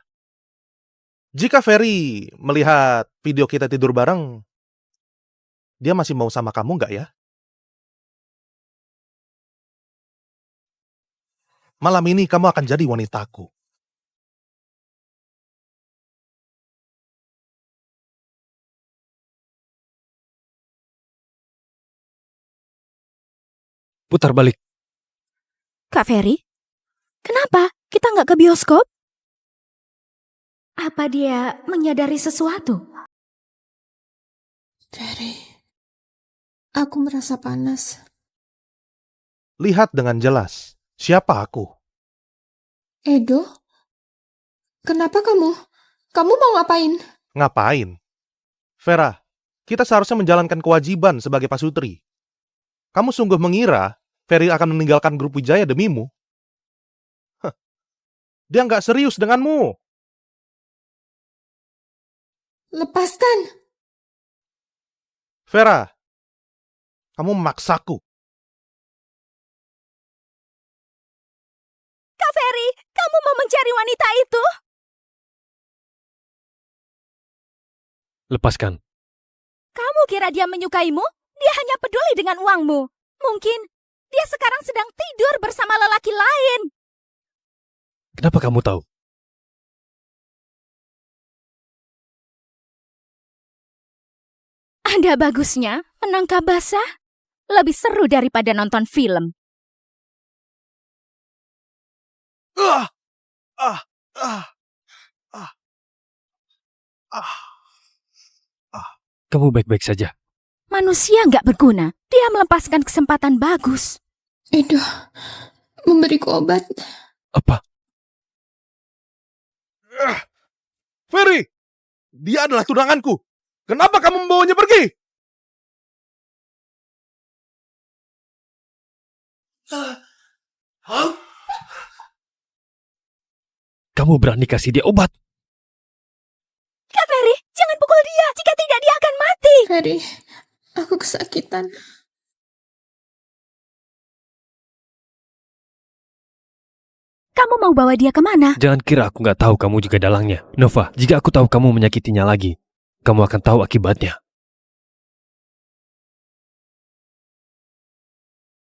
Jika Ferry melihat video kita tidur bareng, dia masih mau sama kamu nggak ya? Malam ini kamu akan jadi wanitaku. Putar balik. Kak Ferry, kenapa kita nggak ke bioskop? Apa dia menyadari sesuatu? Ferry, aku merasa panas. Lihat dengan jelas, siapa aku? Edo? Kenapa kamu? Kamu mau ngapain? Ngapain? Vera, kita seharusnya menjalankan kewajiban sebagai pasutri. Kamu sungguh mengira Ferry akan meninggalkan grup Wijaya demimu? Dia nggak serius denganmu. Lepaskan. Vera, kamu memaksaku. Kak Ferry, kamu mau mencari wanita itu? Lepaskan. Kamu kira dia menyukaimu? Dia hanya peduli dengan uangmu. Mungkin dia sekarang sedang tidur bersama lelaki lain. Kenapa kamu tahu? Ada bagusnya menangkap basah. Lebih seru daripada nonton film. Kamu baik-baik saja. Manusia nggak berguna. Dia melepaskan kesempatan bagus. Edo, memberiku obat. Apa? Ferry, dia adalah tunanganku. Kenapa kamu membawanya pergi? Kamu berani kasih dia obat? Kak Ferry, jangan pukul dia. Jika tidak, dia akan mati. Ferry, aku kesakitan. Kamu mau bawa dia kemana? Jangan kira aku nggak tahu kamu juga dalangnya. Nova, jika aku tahu kamu menyakitinya lagi, kamu akan tahu akibatnya.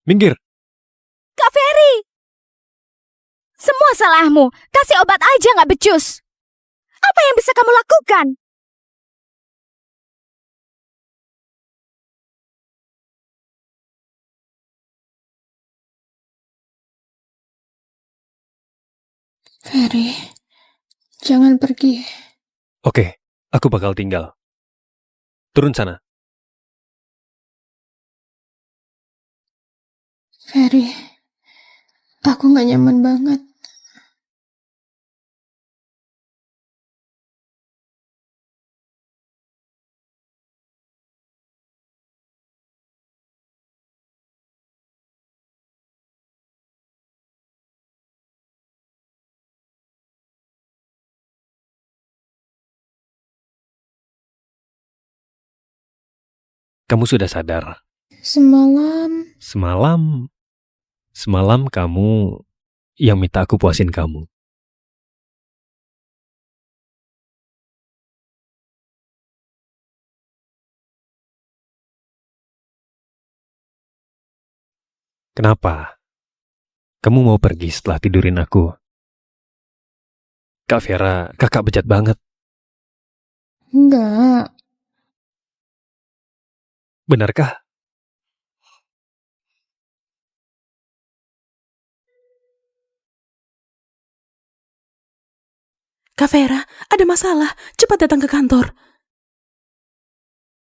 Minggir. Kak Ferry! Semua salahmu. Kasih obat aja nggak becus. Apa yang bisa kamu lakukan? Ferry, jangan pergi. Oke, aku bakal tinggal. Turun sana. Ferry, aku gak nyaman banget. Kamu sudah sadar. Semalam kamu yang minta aku puasin kamu. Kenapa? Kamu mau pergi setelah tidurin aku? Kak Vera, kakak bejat banget. Enggak. Benarkah? Kak Vera, ada masalah. Cepat datang ke kantor.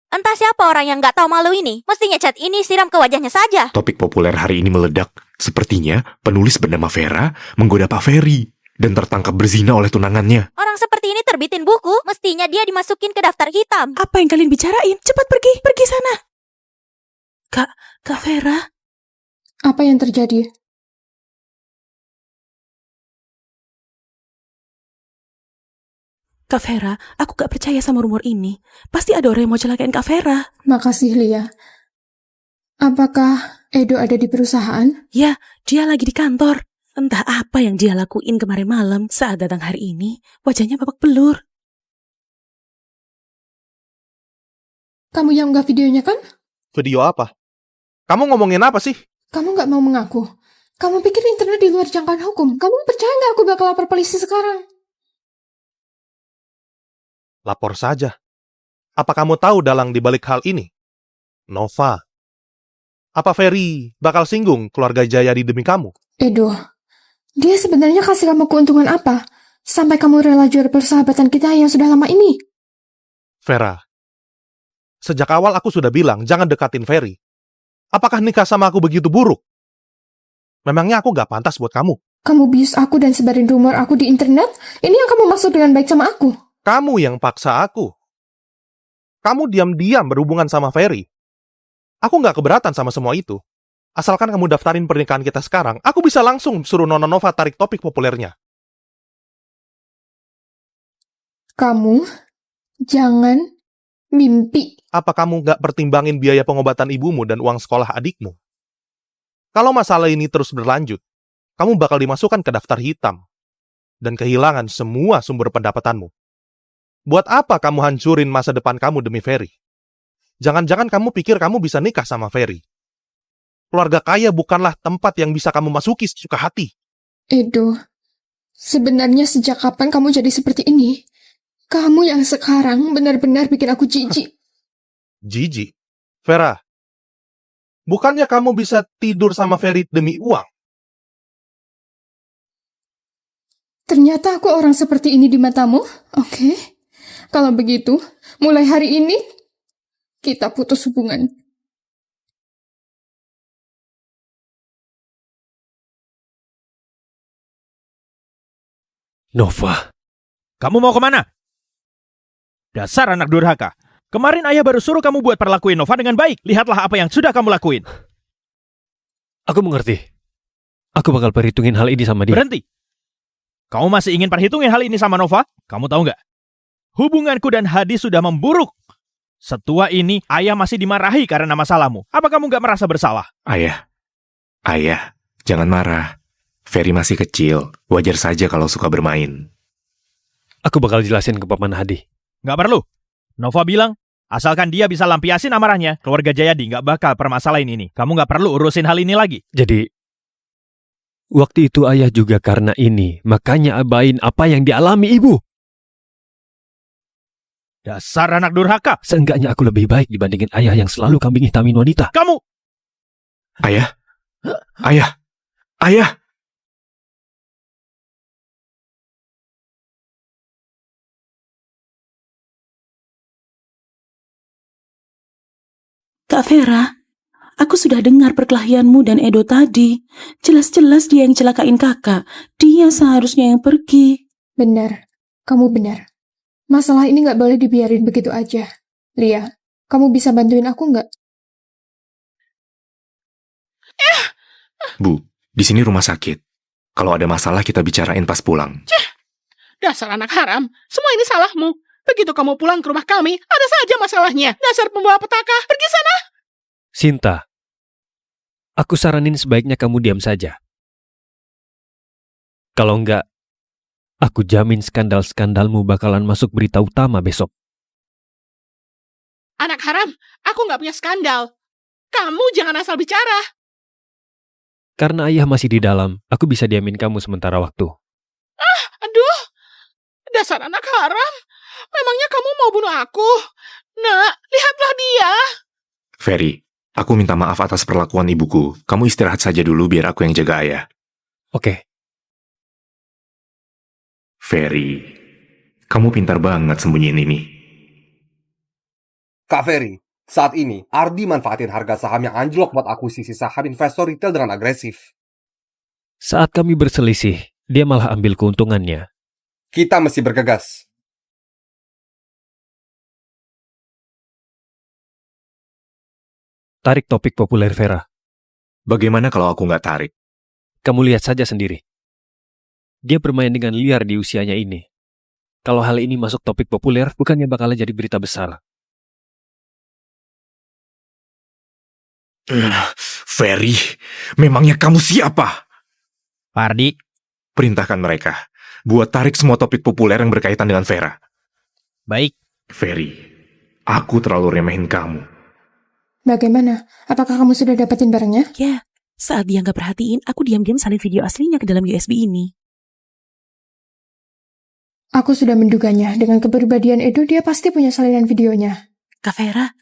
Entah siapa orang yang nggak tahu malu ini. Mestinya cat ini siram ke wajahnya saja. Topik populer hari ini meledak. Sepertinya penulis bernama Vera menggoda Pak Ferry dan tertangkap berzina oleh tunangannya. Orang seperti ini terbitin buku. Mestinya dia dimasukin ke daftar hitam. Apa yang kalian bicarain? Cepat pergi sana. Kak Vera. Apa yang terjadi? Kak Vera, aku gak percaya sama rumor ini. Pasti ada orang yang mau celakain Kak Vera. Makasih, Lia. Apakah Edo ada di perusahaan? Ya, dia lagi di kantor. Entah apa yang dia lakuin kemarin malam saat datang hari ini. Wajahnya babak belur. Kamu yang unggah videonya kan? Video apa? Kamu ngomongin apa sih? Kamu gak mau mengaku Kamu pikir internet di luar jangkauan hukum? Kamu percaya nggak aku bakal lapor polisi sekarang? Lapor saja. Apa kamu tahu dalang di balik hal ini? Nova. Apa Ferry bakal singgung keluarga Jayadi demi kamu? Edo, dia sebenarnya kasih kamu keuntungan apa? Sampai kamu rela jual persahabatan kita yang sudah lama ini? Vera, sejak awal aku sudah bilang jangan dekatin Ferry. Apakah nikah sama aku begitu buruk? Memangnya aku gak pantas buat kamu? Kamu bius aku dan sebarin rumor aku di internet? Ini yang kamu maksud dengan baik sama aku? Kamu yang paksa aku. Kamu diam-diam berhubungan sama Ferry. Aku gak keberatan sama semua itu. Asalkan kamu daftarin pernikahan kita sekarang, aku bisa langsung suruh Nona Nova tarik topik populernya. Kamu jangan mimpi. Apa kamu gak pertimbangin biaya pengobatan ibumu dan uang sekolah adikmu? Kalau masalah ini terus berlanjut, kamu bakal dimasukkan ke daftar hitam dan kehilangan semua sumber pendapatanmu. Buat apa kamu hancurin masa depan kamu demi Ferry? Jangan-jangan kamu pikir kamu bisa nikah sama Ferry. Keluarga kaya bukanlah tempat yang bisa kamu masuki sesuka hati. Edo, sebenarnya sejak kapan kamu jadi seperti ini? Kamu yang sekarang benar-benar bikin aku jijik. Jijik? Vera, bukannya kamu bisa tidur sama Ferry demi uang? Ternyata aku orang seperti ini di matamu? Oke. Kalau begitu, mulai hari ini, kita putus hubungan. Nova, kamu mau kemana? Dasar anak durhaka. Kemarin ayah baru suruh kamu buat perlakuin Nova dengan baik. Lihatlah apa yang sudah kamu lakuin. Aku mengerti. Aku bakal perhitungin hal ini sama dia. Berhenti. Kamu masih ingin perhitungin hal ini sama Nova? Kamu tahu nggak? Hubunganku dan Hadi sudah memburuk. Setua ini, ayah masih dimarahi karena masalahmu. Apa kamu nggak merasa bersalah? Ayah, jangan marah. Ferry masih kecil, wajar saja kalau suka bermain. Aku bakal jelasin ke Paman Hadi. Nggak perlu. Nova bilang, asalkan dia bisa lampiasin amarahnya, keluarga Jayadi nggak bakal permasalahin ini. Kamu nggak perlu urusin hal ini lagi. Jadi, waktu itu ayah juga karena ini, makanya abain apa yang dialami ibu. Dasar anak durhaka. Seenggaknya aku lebih baik dibandingin ayah yang selalu kambing hitamin wanita. Kamu! Ayah! Kak Vera, aku sudah dengar perkelahianmu dan Edo tadi. Jelas-jelas dia yang celakain kakak. Dia seharusnya yang pergi. Benar, kamu benar. Masalah ini nggak boleh dibiarin begitu aja. Lia, kamu bisa bantuin aku nggak? Bu, di sini rumah sakit. Kalau ada masalah kita bicarain pas pulang. Dasar anak haram, semua ini salahmu. Begitu kamu pulang ke rumah kami, ada saja masalahnya. Dasar pembawa petaka, pergi sana. Sinta, aku saranin sebaiknya kamu diam saja. Kalau enggak, aku jamin skandal-skandalmu bakalan masuk berita utama besok. Anak haram, aku nggak punya skandal. Kamu jangan asal bicara. Karena ayah masih di dalam, aku bisa diamin kamu sementara waktu. Aduh, dasar anak haram. Memangnya kamu mau bunuh aku? Nak, lihatlah dia. Ferry, aku minta maaf atas perlakuan ibuku. Kamu istirahat saja dulu biar aku yang jaga ayah. Oke. Ferry, kamu pintar banget sembunyiin ini. Kak Ferry, saat ini Ardi manfaatin harga saham yang anjlok buat akuisisi saham investor retail dengan agresif. Saat kami berselisih, dia malah ambil keuntungannya. Kita mesti bergegas. Tarik topik populer Vera. Bagaimana kalau aku nggak tarik? Kamu lihat saja sendiri. Dia bermain dengan liar di usianya ini. Kalau hal ini masuk topik populer, bukannya bakal jadi berita besar. Ferry, memangnya kamu siapa? Pak Ardi. Perintahkan mereka buat tarik semua topik populer yang berkaitan dengan Vera. Baik. Ferry, aku terlalu remehin kamu. Bagaimana? Apakah kamu sudah dapetin barangnya? Ya, Saat dia nggak perhatiin, aku diam-diam salin video aslinya ke dalam USB ini. Aku sudah menduganya. Dengan kepribadian Edo, dia pasti punya salinan videonya. Kak Vera,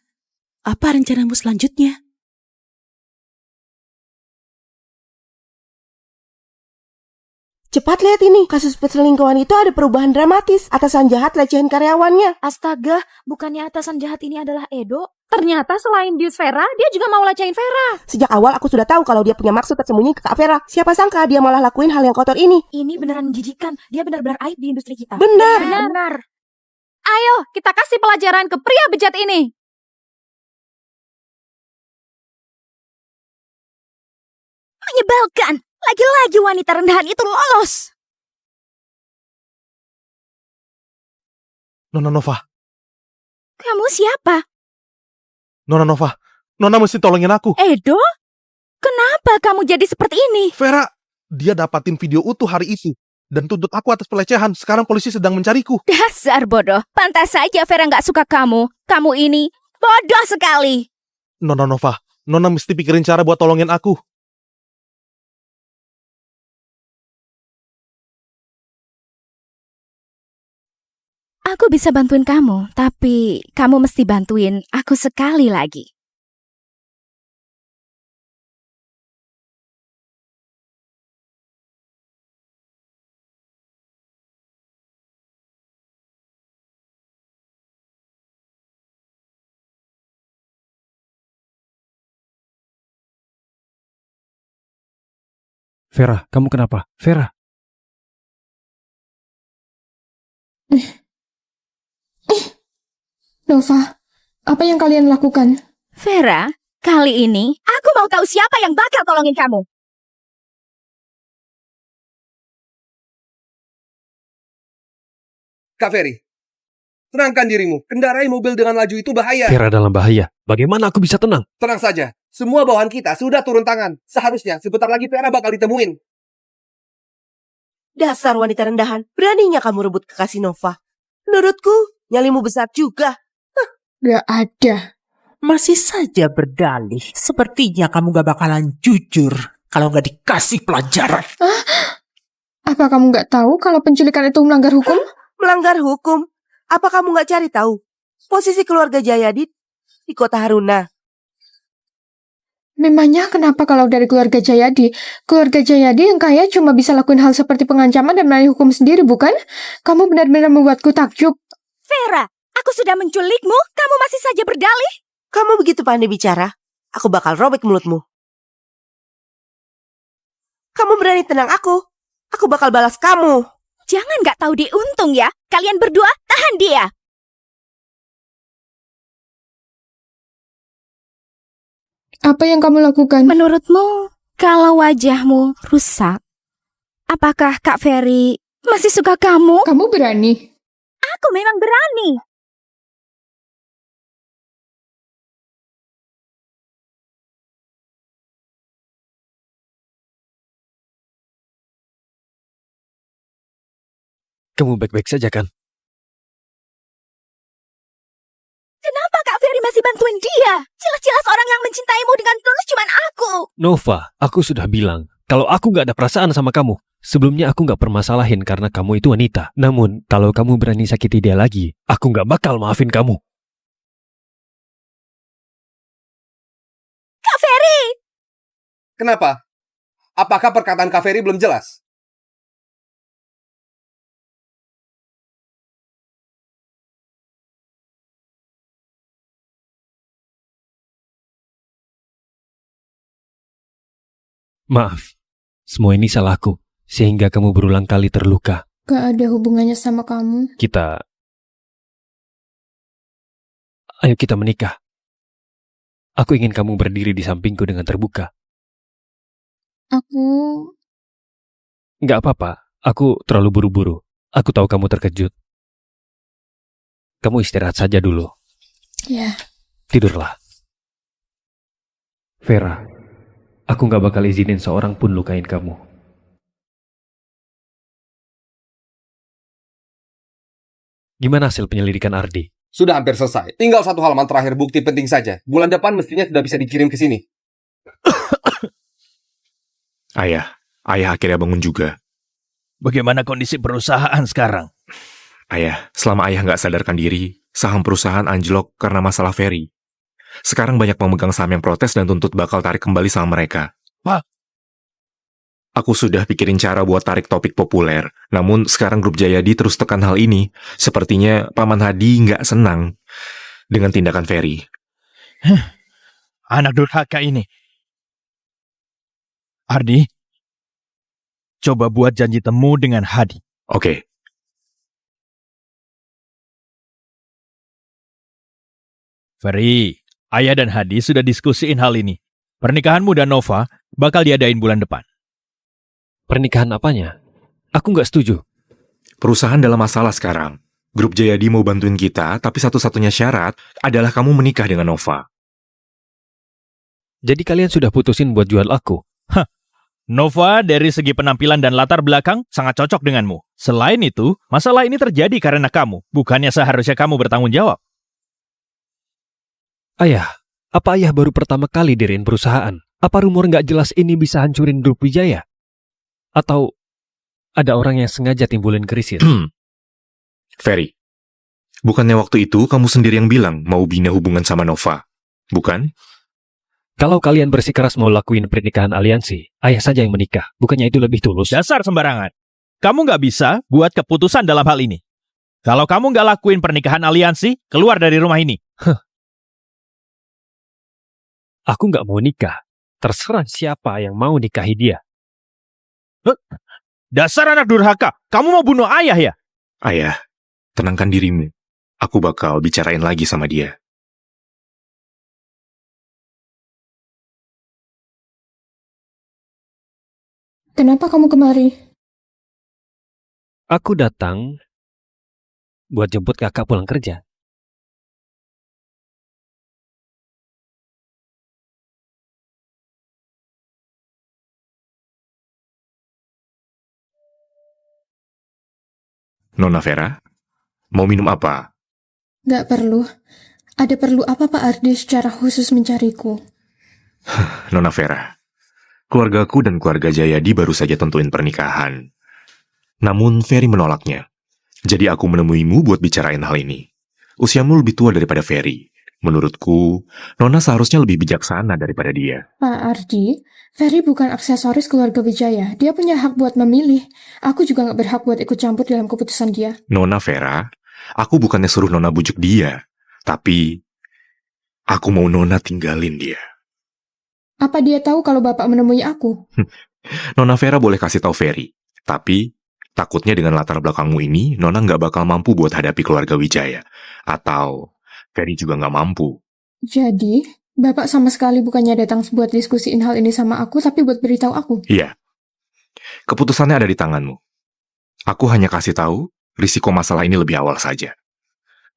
apa rencanamu selanjutnya? Cepat lihat ini, kasus perselingkuhan itu ada perubahan dramatis. Atasan jahat lecehin karyawannya. Astaga, bukannya atasan jahat ini adalah Edo? Ternyata selain Dius Vera, dia juga mau lecehin Vera. Sejak awal aku sudah tahu kalau dia punya maksud tersembunyi ke Kak Vera. Siapa sangka dia malah lakuin hal yang kotor ini. Ini beneran menjijikan. Dia benar-benar aib di industri kita. Benar. Ayo, kita kasih pelajaran ke pria bejat ini. Menyebalkan. Lagi-lagi wanita rendahan itu lolos. Nona Nova. Kamu siapa? Nona Nova. Nona mesti tolongin aku. Edo? Kenapa kamu jadi seperti ini? Vera, dia dapatin video utuh hari itu dan tuntut aku atas pelecehan. Sekarang polisi sedang mencariku. Dasar bodoh. Pantas saja Vera nggak suka kamu. Kamu ini bodoh sekali. Nona Nova, Nona mesti pikirin cara buat tolongin aku. Aku bisa bantuin kamu, tapi kamu mesti bantuin aku sekali lagi. Vera, kamu kenapa? Vera. Nova, apa yang kalian lakukan? Vera, kali ini aku mau tahu siapa yang bakal tolongin kamu. Kak Ferry, tenangkan dirimu. Kendarai mobil dengan laju itu bahaya. Vera dalam bahaya. Bagaimana aku bisa tenang? Tenang saja. Semua bawahan kita sudah turun tangan. Seharusnya sebentar lagi Vera bakal ditemuin. Dasar wanita rendahan. Beraninya kamu rebut kekasih Nova. Menurutku, nyalimu besar juga. Gak ada. Masih saja berdalih. Sepertinya kamu gak bakalan jujur kalau gak dikasih pelajaran. Apa kamu gak tahu kalau penculikan itu melanggar hukum? Melanggar hukum? Apa kamu gak cari tahu? Posisi keluarga Jayadi di kota Haruna. Memangnya kenapa kalau dari keluarga Jayadi? Keluarga Jayadi yang kaya cuma bisa lakuin hal seperti pengancaman dan melalui hukum sendiri, bukan? Kamu benar-benar membuatku takjub. Vera, aku sudah menculikmu, kamu masih saja berdalih? Kamu begitu pandai bicara, aku bakal robek mulutmu. Kamu berani tenang aku bakal balas kamu. Jangan gak tahu diuntung ya. Kalian berdua tahan dia. Apa yang kamu lakukan? Menurutmu, kalau wajahmu rusak, apakah Kak Ferry masih suka kamu? Kamu berani? Aku memang berani. Kamu baik-baik saja kan? Kenapa Kak Ferry masih bantuin dia? Jelas-jelas orang yang mencintaimu dengan tulus cuman aku. Nova, aku sudah bilang, kalau aku gak ada perasaan sama kamu. Sebelumnya aku gak permasalahin karena kamu itu wanita. Namun, kalau kamu berani sakiti dia lagi, aku gak bakal maafin kamu. Kak Ferry! Kenapa? Apakah perkataan Kak Ferry belum jelas? Maaf, semua ini salahku, sehingga kamu berulang kali terluka. Gak ada hubungannya sama kamu. Ayo kita menikah. Aku ingin kamu berdiri di sampingku dengan terbuka. Aku... Gak apa-apa, aku terlalu buru-buru. Aku tahu kamu terkejut. Kamu istirahat saja dulu. Ya. Tidurlah. Vera, aku gak bakal izinin seorang pun lukain kamu. Gimana hasil penyelidikan Ardi? Sudah hampir selesai. Tinggal satu halaman terakhir bukti penting saja. Bulan depan mestinya sudah bisa dikirim ke sini. Ayah akhirnya bangun juga. Bagaimana kondisi perusahaan sekarang? Ayah, selama ayah nggak sadarkan diri, saham perusahaan anjlok karena masalah Ferry. Sekarang banyak pemegang saham yang protes dan tuntut bakal tarik kembali saham mereka. Pak, aku sudah pikirin cara buat tarik topik populer, namun sekarang grup Jayadi terus tekan hal ini. Sepertinya Paman Hadi nggak senang dengan tindakan Ferry. Anak durhaka ini. Ardi, coba buat janji temu dengan Hadi. Oke. Ferry, Ayah dan Hadi sudah diskusiin hal ini. Pernikahanmu dan Nova bakal diadain bulan depan. Pernikahan apanya? Aku nggak setuju. Perusahaan dalam masalah sekarang. Grup Jayadi mau bantuin kita, tapi satu-satunya syarat adalah kamu menikah dengan Nova. Jadi kalian sudah putusin buat jual aku? Hah, Nova dari segi penampilan dan latar belakang sangat cocok denganmu. Selain itu, masalah ini terjadi karena kamu. Bukannya seharusnya kamu bertanggung jawab. Ayah, apa ayah baru pertama kali diriin perusahaan? Apa rumor nggak jelas ini bisa hancurin grup Wijaya? Atau ada orang yang sengaja timbulin krisis? Ferry, bukannya waktu itu kamu sendiri yang bilang mau bina hubungan sama Nova, bukan? Kalau kalian bersikeras mau lakuin pernikahan aliansi, ayah saja yang menikah. Bukannya itu lebih tulus? Dasar sembarangan. Kamu nggak bisa buat keputusan dalam hal ini. Kalau kamu nggak lakuin pernikahan aliansi, keluar dari rumah ini. Aku nggak mau nikah. Terserah siapa yang mau nikahi dia. Dasar anak durhaka. Kamu mau bunuh ayah ya? Ayah, tenangkan dirimu. Aku bakal bicarain lagi sama dia. Kenapa kamu kemari? Aku datang buat jemput kakak pulang kerja. Nona Vera, mau minum apa? Gak perlu. Ada perlu apa Pak Ardi secara khusus mencariku? Nona Vera, keluargaku dan keluarga Jayadi baru saja tentuin pernikahan. Namun Ferry menolaknya. Jadi aku menemuimu buat bicarain hal ini. Usiamu lebih tua daripada Ferry. Menurutku, Nona seharusnya lebih bijaksana daripada dia. Pak Ardi, Ferry bukan aksesoris keluarga Wijaya. Dia punya hak buat memilih. Aku juga gak berhak buat ikut campur dalam keputusan dia. Nona Vera, aku bukannya suruh Nona bujuk dia. Tapi, aku mau Nona tinggalin dia. Apa dia tahu kalau Bapak menemui aku? Nona Vera boleh kasih tahu Ferry. Tapi, takutnya dengan latar belakangmu ini, Nona nggak bakal mampu buat hadapi keluarga Wijaya. Atau Ferry juga nggak mampu. Jadi, Bapak sama sekali bukannya datang buat diskusiin hal ini sama aku, tapi buat beritahu aku? Iya. Keputusannya ada di tanganmu. Aku hanya kasih tahu, risiko masalah ini lebih awal saja.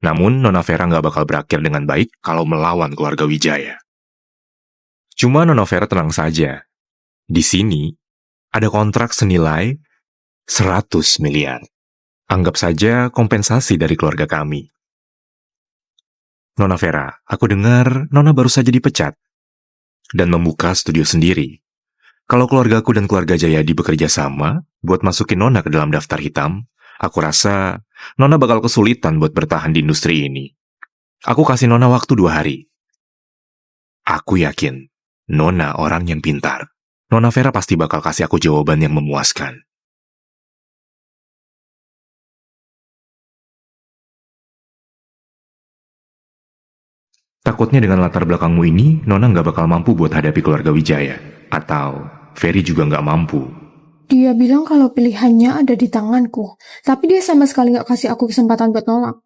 Namun, Nona Vera nggak bakal berakhir dengan baik kalau melawan keluarga Wijaya. Cuma Nona Vera tenang saja. Di sini, ada kontrak senilai 100 miliar. Anggap saja kompensasi dari keluarga kami. Nona Vera, aku dengar Nona baru saja dipecat dan membuka studio sendiri. Kalau keluargaku dan keluarga Jayadi bekerja sama buat masukin Nona ke dalam daftar hitam, aku rasa Nona bakal kesulitan buat bertahan di industri ini. Aku kasih Nona waktu 2 hari. Aku yakin Nona orang yang pintar. Nona Vera pasti bakal kasih aku jawaban yang memuaskan. Takutnya dengan latar belakangmu ini, Nona nggak bakal mampu buat hadapi keluarga Wijaya. Atau Ferry juga nggak mampu. Dia bilang kalau pilihannya ada di tanganku. Tapi dia sama sekali nggak kasih aku kesempatan buat nolak.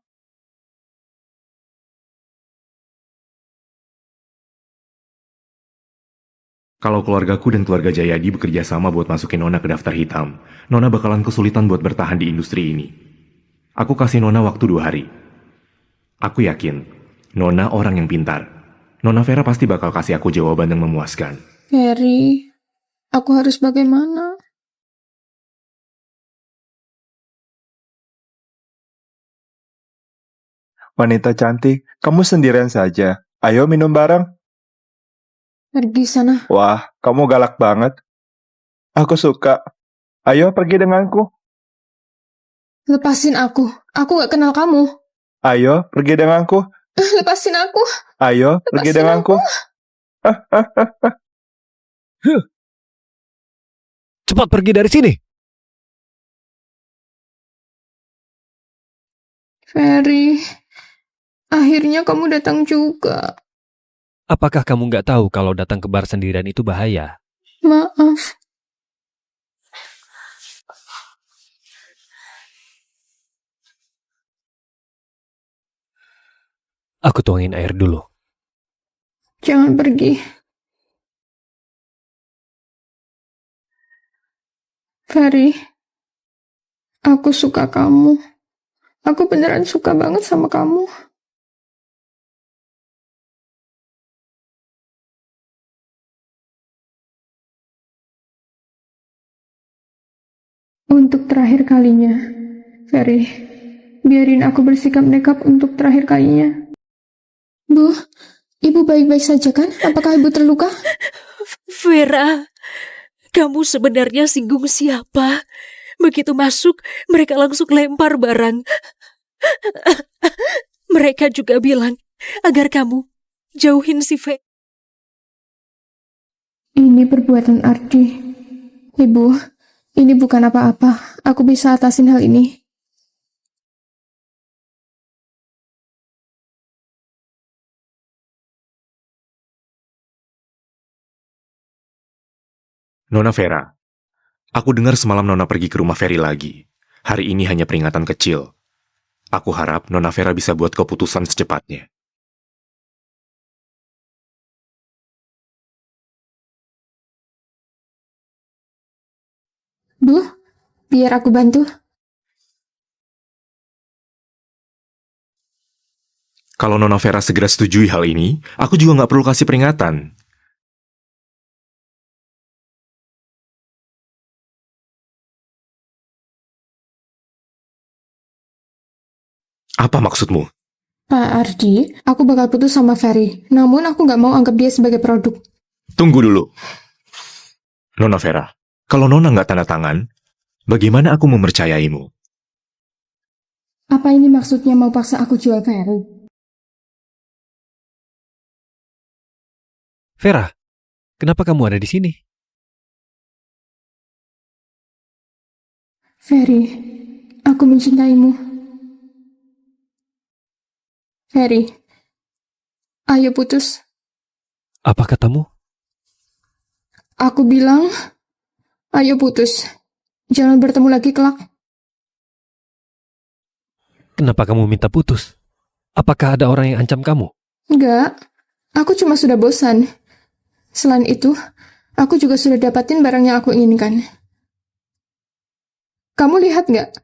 Kalau keluargaku dan keluarga Jayadi bekerja sama buat masukin Nona ke daftar hitam, Nona bakalan kesulitan buat bertahan di industri ini. Aku kasih Nona waktu 2 hari. Aku yakin Nona orang yang pintar. Nona Vera pasti bakal kasih aku jawaban yang memuaskan. Ferry, aku harus bagaimana? Wanita cantik, kamu sendirian saja. Ayo minum bareng. Pergi sana. Wah, kamu galak banget. Aku suka. Ayo pergi denganku. Lepasin aku. Aku gak kenal kamu. Ayo pergi denganku. Lepasin aku. Ayo pergi Lepasin denganku. Cepat pergi dari sini. Ferry, akhirnya kamu datang juga. Apakah kamu nggak tahu kalau datang ke bar sendirian itu bahaya? Maaf. Aku tuangin air dulu. Jangan pergi. Ferry, aku suka kamu. Aku beneran suka banget sama kamu. Untuk terakhir kalinya, Ferry, biarin aku bersikap nekat untuk terakhir kalinya. Bu, ibu baik-baik saja kan? Apakah ibu terluka? Vera, kamu sebenarnya singgung siapa? Begitu masuk, mereka langsung lempar barang. Mereka juga bilang agar kamu jauhin si Ve. Ini perbuatan Ardi. Ibu, ini bukan apa-apa. Aku bisa atasin hal ini. Nona Vera, aku dengar semalam Nona pergi ke rumah Ferry lagi. Hari ini hanya peringatan kecil. Aku harap Nona Vera bisa buat keputusan secepatnya. Bu, biar aku bantu. Kalau Nona Vera segera setujui hal ini, aku juga nggak perlu kasih peringatan. Apa maksudmu? Pak Ardi, aku bakal putus sama Ferry. Namun aku nggak mau anggap dia sebagai produk. Tunggu dulu. Nona Vera, kalau Nona nggak tanda tangan, bagaimana aku mempercayaimu? Apa ini maksudnya mau paksa aku jual Ferry? Vera, kenapa kamu ada di sini? Ferry, aku mencintaimu. Ferry, ayo putus. Apa katamu? Aku bilang, ayo putus. Jangan bertemu lagi kelak. Kenapa kamu minta putus? Apakah ada orang yang ancam kamu? Enggak, aku cuma sudah bosan. Selain itu, aku juga sudah dapatin barang yang aku inginkan. Kamu lihat nggak?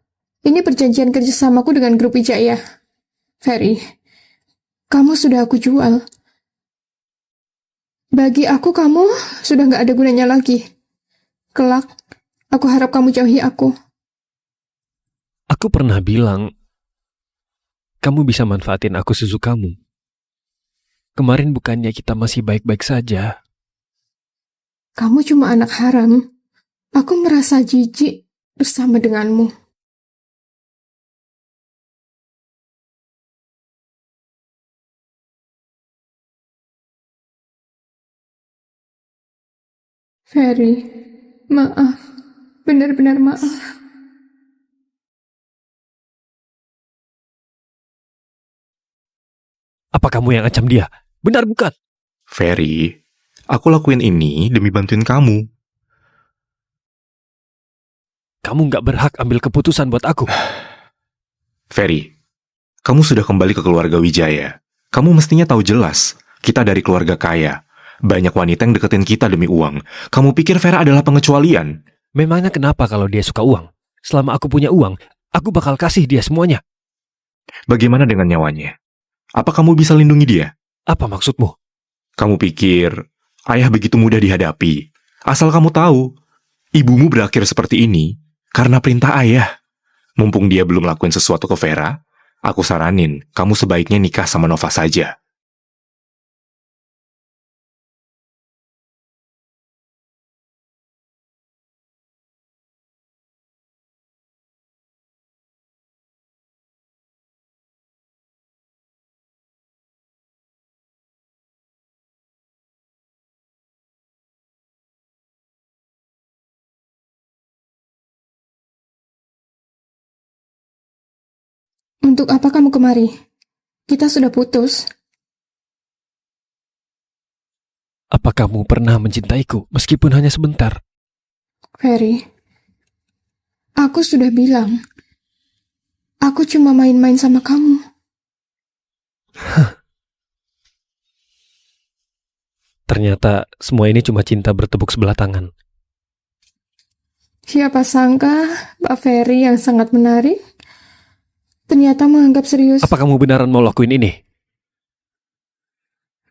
Ini perjanjian kerjasamaku dengan grup Wijaya. Ferry, kamu sudah aku jual. Bagi aku, kamu sudah nggak ada gunanya lagi. Kelak, aku harap kamu jauhi aku. Aku pernah bilang, kamu bisa manfaatin aku sesukamu. Kemarin bukannya kita masih baik-baik saja. Kamu cuma anak haram. Aku merasa jijik bersama denganmu. Ferry, maaf. Benar-benar maaf. Apa kamu yang ancam dia? Benar bukan? Ferry, aku lakuin ini demi bantuin kamu. Kamu nggak berhak ambil keputusan buat aku. Ferry, kamu sudah kembali ke keluarga Wijaya. Kamu mestinya tahu jelas, kita dari keluarga kaya. Banyak wanita yang deketin kita demi uang. Kamu pikir Vera adalah pengecualian? Memangnya kenapa kalau dia suka uang? Selama aku punya uang, aku bakal kasih dia semuanya. Bagaimana dengan nyawanya? Apa kamu bisa lindungi dia? Apa maksudmu? Kamu pikir ayah begitu mudah dihadapi? Asal kamu tahu, ibumu berakhir seperti ini karena perintah ayah. Mumpung dia belum lakuin sesuatu ke Vera, aku saranin kamu sebaiknya nikah sama Nova saja. Untuk apa kamu kemari? Kita sudah putus. Apa kamu pernah mencintaiku meskipun hanya sebentar? Ferry, aku sudah bilang, aku cuma main-main sama kamu. Ternyata semua ini cuma cinta bertepuk sebelah tangan. Siapa sangka Pak Ferry yang sangat menarik ternyata menganggap serius. Apa kamu beneran mau lakuin ini?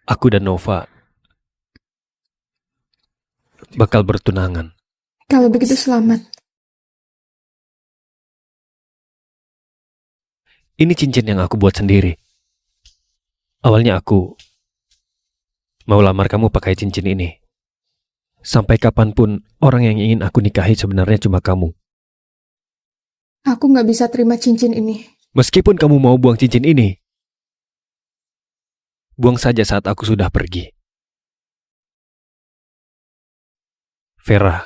Aku dan Nova bakal bertunangan. Kalau begitu selamat. Ini cincin yang aku buat sendiri. Awalnya aku mau lamar kamu pakai cincin ini. Sampai kapanpun orang yang ingin aku nikahi sebenarnya cuma kamu. Aku nggak bisa terima cincin ini. Meskipun kamu mau buang cincin ini, buang saja saat aku sudah pergi. Vera,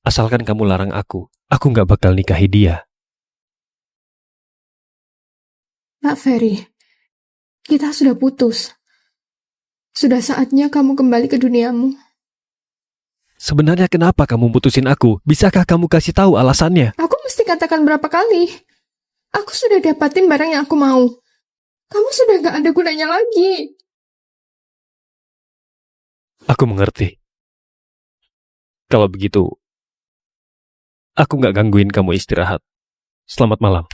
asalkan kamu larang aku nggak bakal nikahi dia. Pak Ferry, kita sudah putus. Sudah saatnya kamu kembali ke duniamu. Sebenarnya kenapa kamu putusin aku? Bisakah kamu kasih tahu alasannya? Aku mesti katakan berapa kali? Aku sudah dapatin barang yang aku mau. Kamu sudah gak ada gunanya lagi. Aku mengerti. Kalau begitu, aku nggak gangguin kamu istirahat. Selamat malam.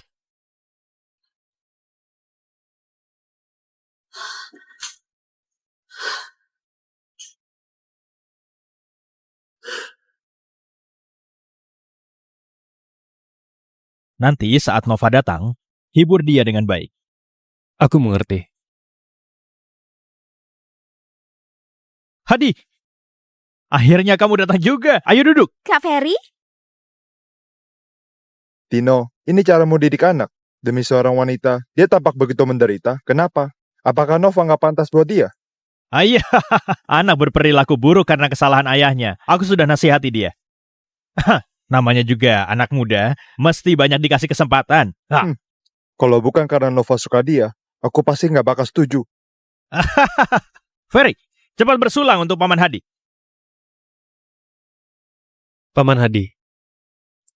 Nanti saat Nova datang, hibur dia dengan baik. Aku mengerti. Hadi, akhirnya kamu datang juga. Ayo duduk. Kak Ferry? Tino, ini caramu didik anak. Demi seorang wanita, dia tampak begitu menderita. Kenapa? Apakah Nova nggak pantas buat dia? Ayah, anak berperilaku buruk karena kesalahan ayahnya. Aku sudah nasihati dia. Namanya juga anak muda, mesti banyak dikasih kesempatan. Kalau bukan karena Nova suka dia, aku pasti nggak bakal setuju. Ferry, cepat bersulang untuk Paman Hadi. Paman Hadi,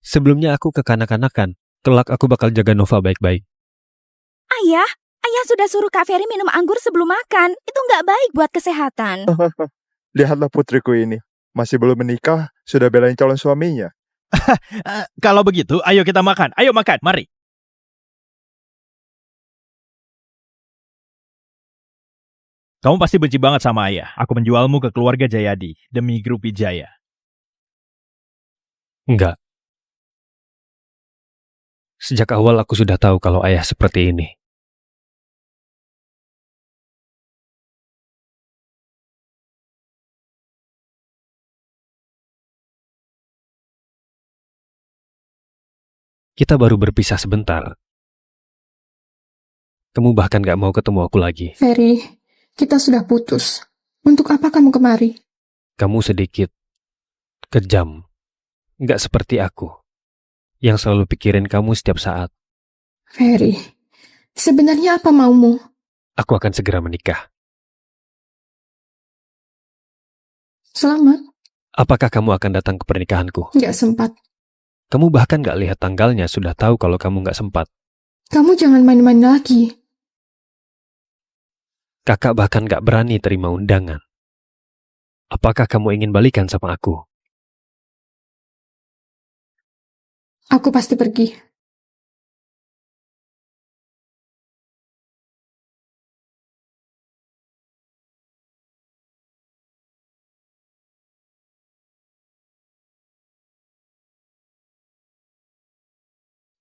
sebelumnya aku kekanak-kanakan. Kelak aku bakal jaga Nova baik-baik. Ayah sudah suruh Kak Ferry minum anggur sebelum makan. Itu nggak baik buat kesehatan. Lihatlah putriku ini. Masih belum menikah, sudah belain calon suaminya. Kalau begitu, ayo kita makan. Ayo makan, mari. Kamu pasti benci banget sama ayah. Aku menjualmu ke keluarga Jayadi demi grup Wijaya. Enggak. Sejak awal aku sudah tahu kalau ayah seperti ini. Kita baru berpisah sebentar. Kamu bahkan gak mau ketemu aku lagi. Ferry, kita sudah putus. Untuk apa kamu kemari? Kamu sedikit kejam. Gak seperti aku, yang selalu pikirin kamu setiap saat. Ferry, sebenarnya apa maumu? Aku akan segera menikah. Selamat. Apakah kamu akan datang ke pernikahanku? Gak sempat. Kamu bahkan gak lihat tanggalnya, sudah tahu kalau kamu gak sempat. Kamu jangan main-main lagi. Kakak bahkan gak berani terima undangan. Apakah kamu ingin balikan sama aku? Aku pasti pergi.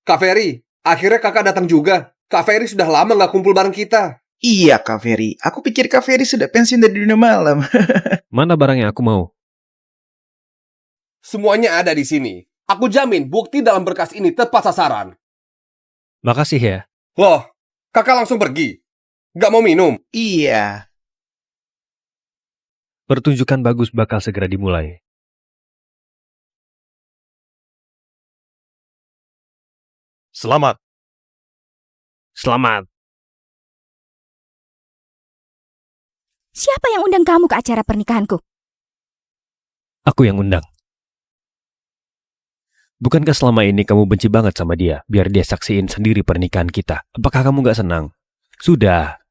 Kak Ferry, akhirnya kakak datang juga. Kak Ferry sudah lama nggak kumpul bareng kita. Iya, Kak Ferry. Aku pikir Kak Ferry sudah pensiun dari dunia malam. Mana barang yang aku mau? Semuanya ada di sini. Aku jamin bukti dalam berkas ini tepat sasaran. Makasih ya. Loh, kakak langsung pergi? Nggak mau minum? Iya. Pertunjukan bagus bakal segera dimulai. Selamat. Selamat. Siapa yang undang kamu ke acara pernikahanku? Aku yang undang. Bukankah selama ini kamu benci banget sama dia, biar dia saksiin sendiri pernikahan kita? Apakah kamu gak senang? Sudah,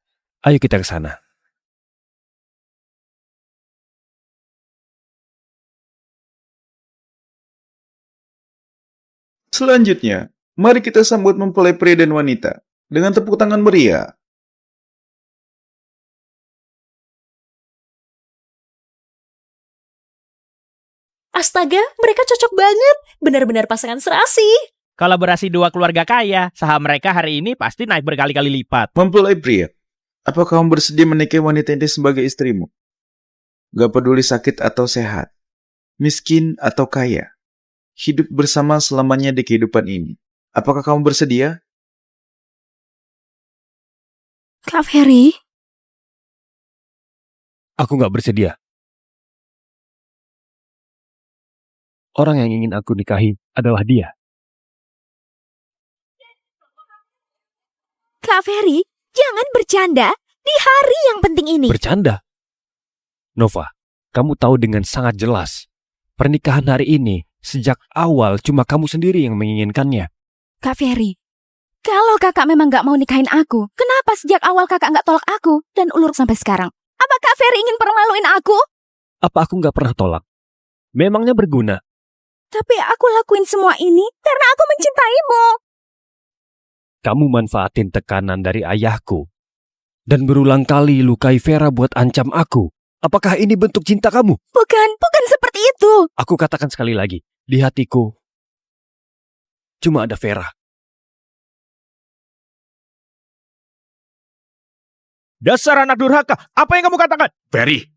ayo kita ke sana. Selanjutnya, mari kita sambut mempelai pria dan wanita dengan tepuk tangan meriah. Astaga, mereka cocok banget. Benar-benar pasangan serasi. Kolaborasi dua keluarga kaya, saham mereka hari ini pasti naik berkali-kali lipat. Mempelai pria, apakah kamu bersedia menikahi wanita ini sebagai istrimu? Gak peduli sakit atau sehat, miskin atau kaya, hidup bersama selamanya di kehidupan ini. Apakah kamu bersedia? Kak Ferry? Aku gak bersedia. Orang yang ingin aku nikahi adalah dia. Kak Ferry, jangan bercanda di hari yang penting ini. Bercanda? Nova, kamu tahu dengan sangat jelas. Pernikahan hari ini, sejak awal cuma kamu sendiri yang menginginkannya. Kak Ferry, kalau kakak memang gak mau nikahin aku, kenapa sejak awal kakak gak tolak aku dan ulur sampai sekarang? Apa Kak Ferry ingin permaluin aku? Apa aku gak pernah tolak? Memangnya berguna? Tapi aku lakuin semua ini karena aku mencintaimu. Kamu manfaatin tekanan dari ayahku dan berulang kali lukai Vera buat ancam aku. Apakah ini bentuk cinta kamu? Bukan seperti itu. Aku katakan sekali lagi, di hatiku cuma ada Vera. Dasar anak durhaka, apa yang kamu katakan? Ferry,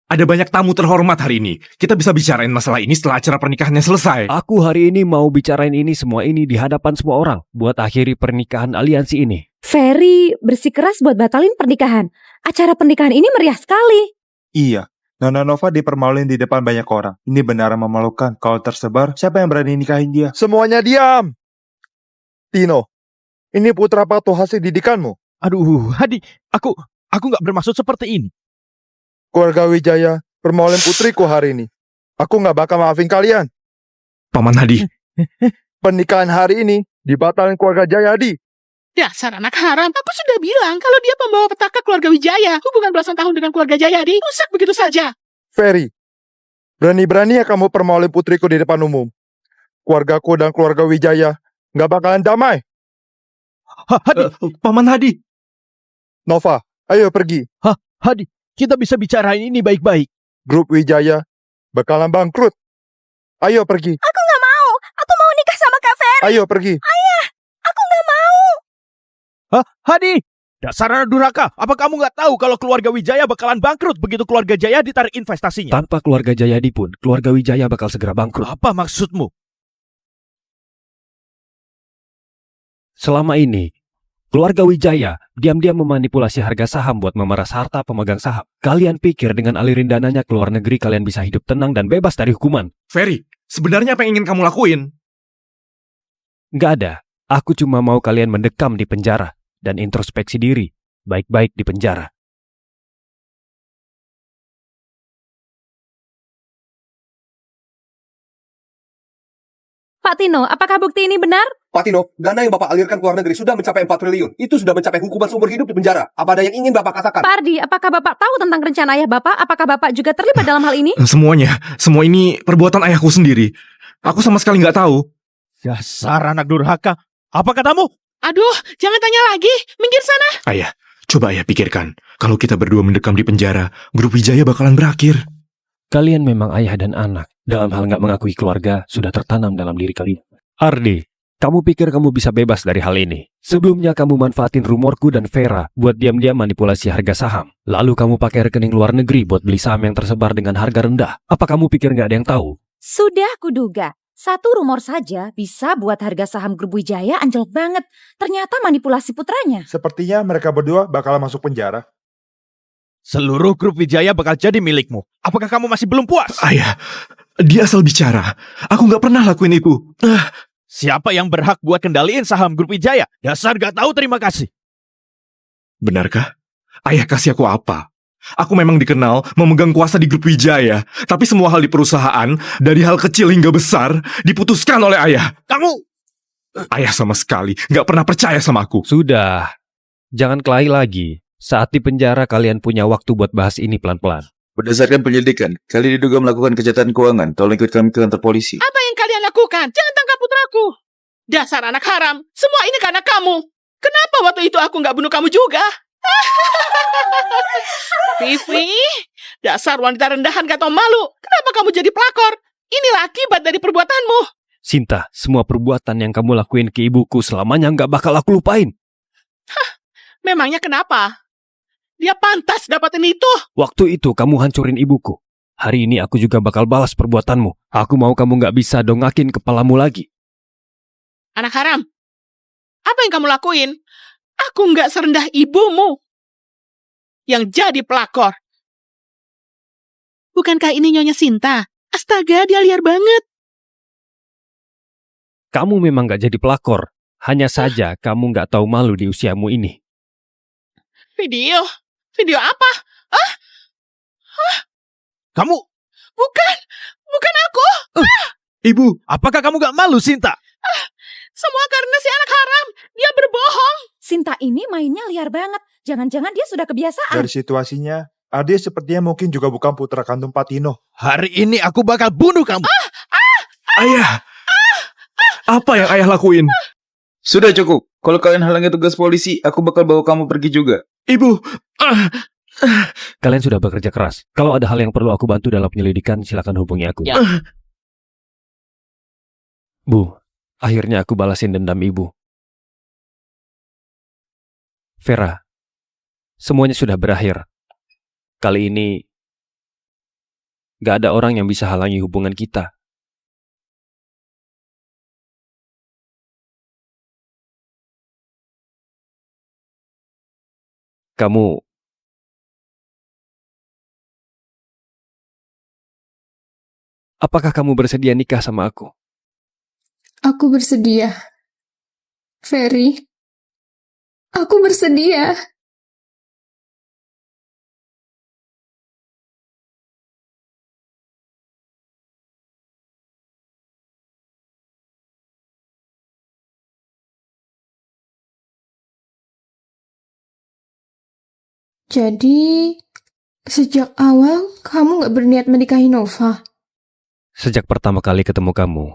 ada banyak tamu terhormat hari ini. Kita bisa bicarain masalah ini setelah acara pernikahannya selesai. Aku hari ini mau bicarain semua ini di hadapan semua orang buat akhiri pernikahan aliansi ini. Ferry bersikeras buat batalin pernikahan. Acara pernikahan ini meriah sekali. Iya, Nona Nova dipermaluin di depan banyak orang. Ini benar memalukan. Kalau tersebar, siapa yang berani nikahin dia? Semuanya diam! Tino, ini putra patuh hasil didikanmu. Aduh, Hadi, aku nggak bermaksud seperti ini. Keluarga Wijaya permaluin putriku hari ini. Aku nggak bakal maafin kalian. Paman Hadi. Pernikahan hari ini dibatalin keluarga Jayadi. Dasar anak haram, aku sudah bilang kalau dia pembawa petaka keluarga Wijaya. Hubungan belasan tahun dengan keluarga Jayadi rusak begitu saja. Ferry, berani-beraninya kamu permaluin putriku di depan umum. Keluargaku dan keluarga Wijaya nggak bakalan damai. Hadi, Paman Hadi. Nova, ayo pergi. Hadi, kita bisa bicarain ini baik-baik. Grup Wijaya bakalan bangkrut. Ayo pergi. Aku gak mau. Aku mau nikah sama Kak Ferry. Ayo pergi. Ayah, aku gak mau. Hadi, dasar anak durhaka. Apa kamu nggak tahu kalau keluarga Wijaya bakalan bangkrut begitu keluarga Jaya ditarik investasinya? Tanpa keluarga Jayadi pun, keluarga Wijaya bakal segera bangkrut. Apa maksudmu? Selama ini, keluarga Wijaya diam-diam memanipulasi harga saham buat memeras harta pemegang saham. Kalian pikir dengan alirin dananya ke luar negeri kalian bisa hidup tenang dan bebas dari hukuman? Ferry, sebenarnya apa yang ingin kamu lakuin? Nggak ada. Aku cuma mau kalian mendekam di penjara dan introspeksi diri baik-baik di penjara. Pak Tino, apakah bukti ini benar? Pak Tino, dana yang Bapak alirkan ke luar negeri sudah mencapai 4 triliun. Itu sudah mencapai hukuman seumur hidup di penjara. Apa ada yang ingin Bapak katakan? Pak Ardi, apakah Bapak tahu tentang rencana ayah Bapak? Apakah Bapak juga terlibat dalam hal ini? Semuanya. Semua ini perbuatan ayahku sendiri. Aku sama sekali nggak tahu. Dasar anak durhaka. Apa katamu? Aduh, jangan tanya lagi. Minggir sana. Ayah, coba ayah pikirkan. Kalau kita berdua mendekam di penjara, grup Wijaya bakalan berakhir. Kalian memang ayah dan anak. Dalam hal nggak mengakui keluarga, sudah tertanam dalam diri kalian. Ardi, kamu pikir kamu bisa bebas dari hal ini? Sebelumnya kamu manfaatin rumorku dan Vera buat diam-diam manipulasi harga saham. Lalu kamu pakai rekening luar negeri buat beli saham yang tersebar dengan harga rendah. Apa kamu pikir nggak ada yang tahu? Sudah kuduga. Satu rumor saja bisa buat harga saham Grup Wijaya anjlok banget. Ternyata manipulasi putranya. Sepertinya mereka berdua bakal masuk penjara. Seluruh grup Wijaya bakal jadi milikmu. Apakah kamu masih belum puas? Ayah, dia asal bicara. Aku nggak pernah lakuin itu. Siapa yang berhak buat kendaliin saham Grup Wijaya? Dasar gak tahu terima kasih. Benarkah? Ayah kasih aku apa? Aku memang dikenal memegang kuasa di Grup Wijaya, tapi semua hal di perusahaan, dari hal kecil hingga besar, diputuskan oleh ayah. Kamu! Ayah sama sekali nggak pernah percaya sama aku. Sudah, jangan kelahi lagi. Saat di penjara kalian punya waktu buat bahas ini pelan-pelan. Berdasarkan penyelidikan, kalian diduga melakukan kejahatan keuangan. Tolong ikut kami ke kantor polisi. Apa yang kalian lakukan? Jangan tangkap putraku. Dasar anak haram. Semua ini karena kamu. Kenapa waktu itu aku nggak bunuh kamu juga? Vivi, dasar wanita rendahan gak tau malu. Kenapa kamu jadi pelakor? Inilah akibat dari perbuatanmu. Sinta, semua perbuatan yang kamu lakuin ke ibuku selamanya nggak bakal aku lupain. Memangnya kenapa? Dia pantas dapatin itu. Waktu itu kamu hancurin ibuku. Hari ini aku juga bakal balas perbuatanmu. Aku mau kamu nggak bisa dongakin kepalamu lagi. Anak haram, apa yang kamu lakuin? Aku nggak serendah ibumu yang jadi pelakor. Bukankah ini Nyonya Sinta? Astaga, dia liar banget. Kamu memang nggak jadi pelakor. Hanya saja kamu nggak tahu malu di usiamu ini. Video? Video apa? Ah? Hah? Kamu? Bukan aku. Ibu, apakah kamu gak malu, Sinta? Semua karena si anak haram. Dia berbohong. Sinta ini mainnya liar banget. Jangan-jangan dia sudah kebiasaan. Dari situasinya, Ade sepertinya mungkin juga bukan putra kandung Patino. Hari ini aku bakal bunuh kamu. Ayah! Apa yang ayah lakuin? Sudah cukup. Kalau kalian halangi tugas polisi, aku bakal bawa kamu pergi juga. Ibu! Kalian sudah bekerja keras. Kalau ada hal yang perlu aku bantu dalam penyelidikan, silakan hubungi aku. Ya. Bu, akhirnya aku balasin dendam ibu. Vera, semuanya sudah berakhir. Kali ini, gak ada orang yang bisa halangi hubungan kita. Kamu apakah kamu bersedia nikah sama aku? Aku bersedia. Ferry, aku bersedia. Jadi, sejak awal kamu gak berniat menikahi Nova? Sejak pertama kali ketemu kamu,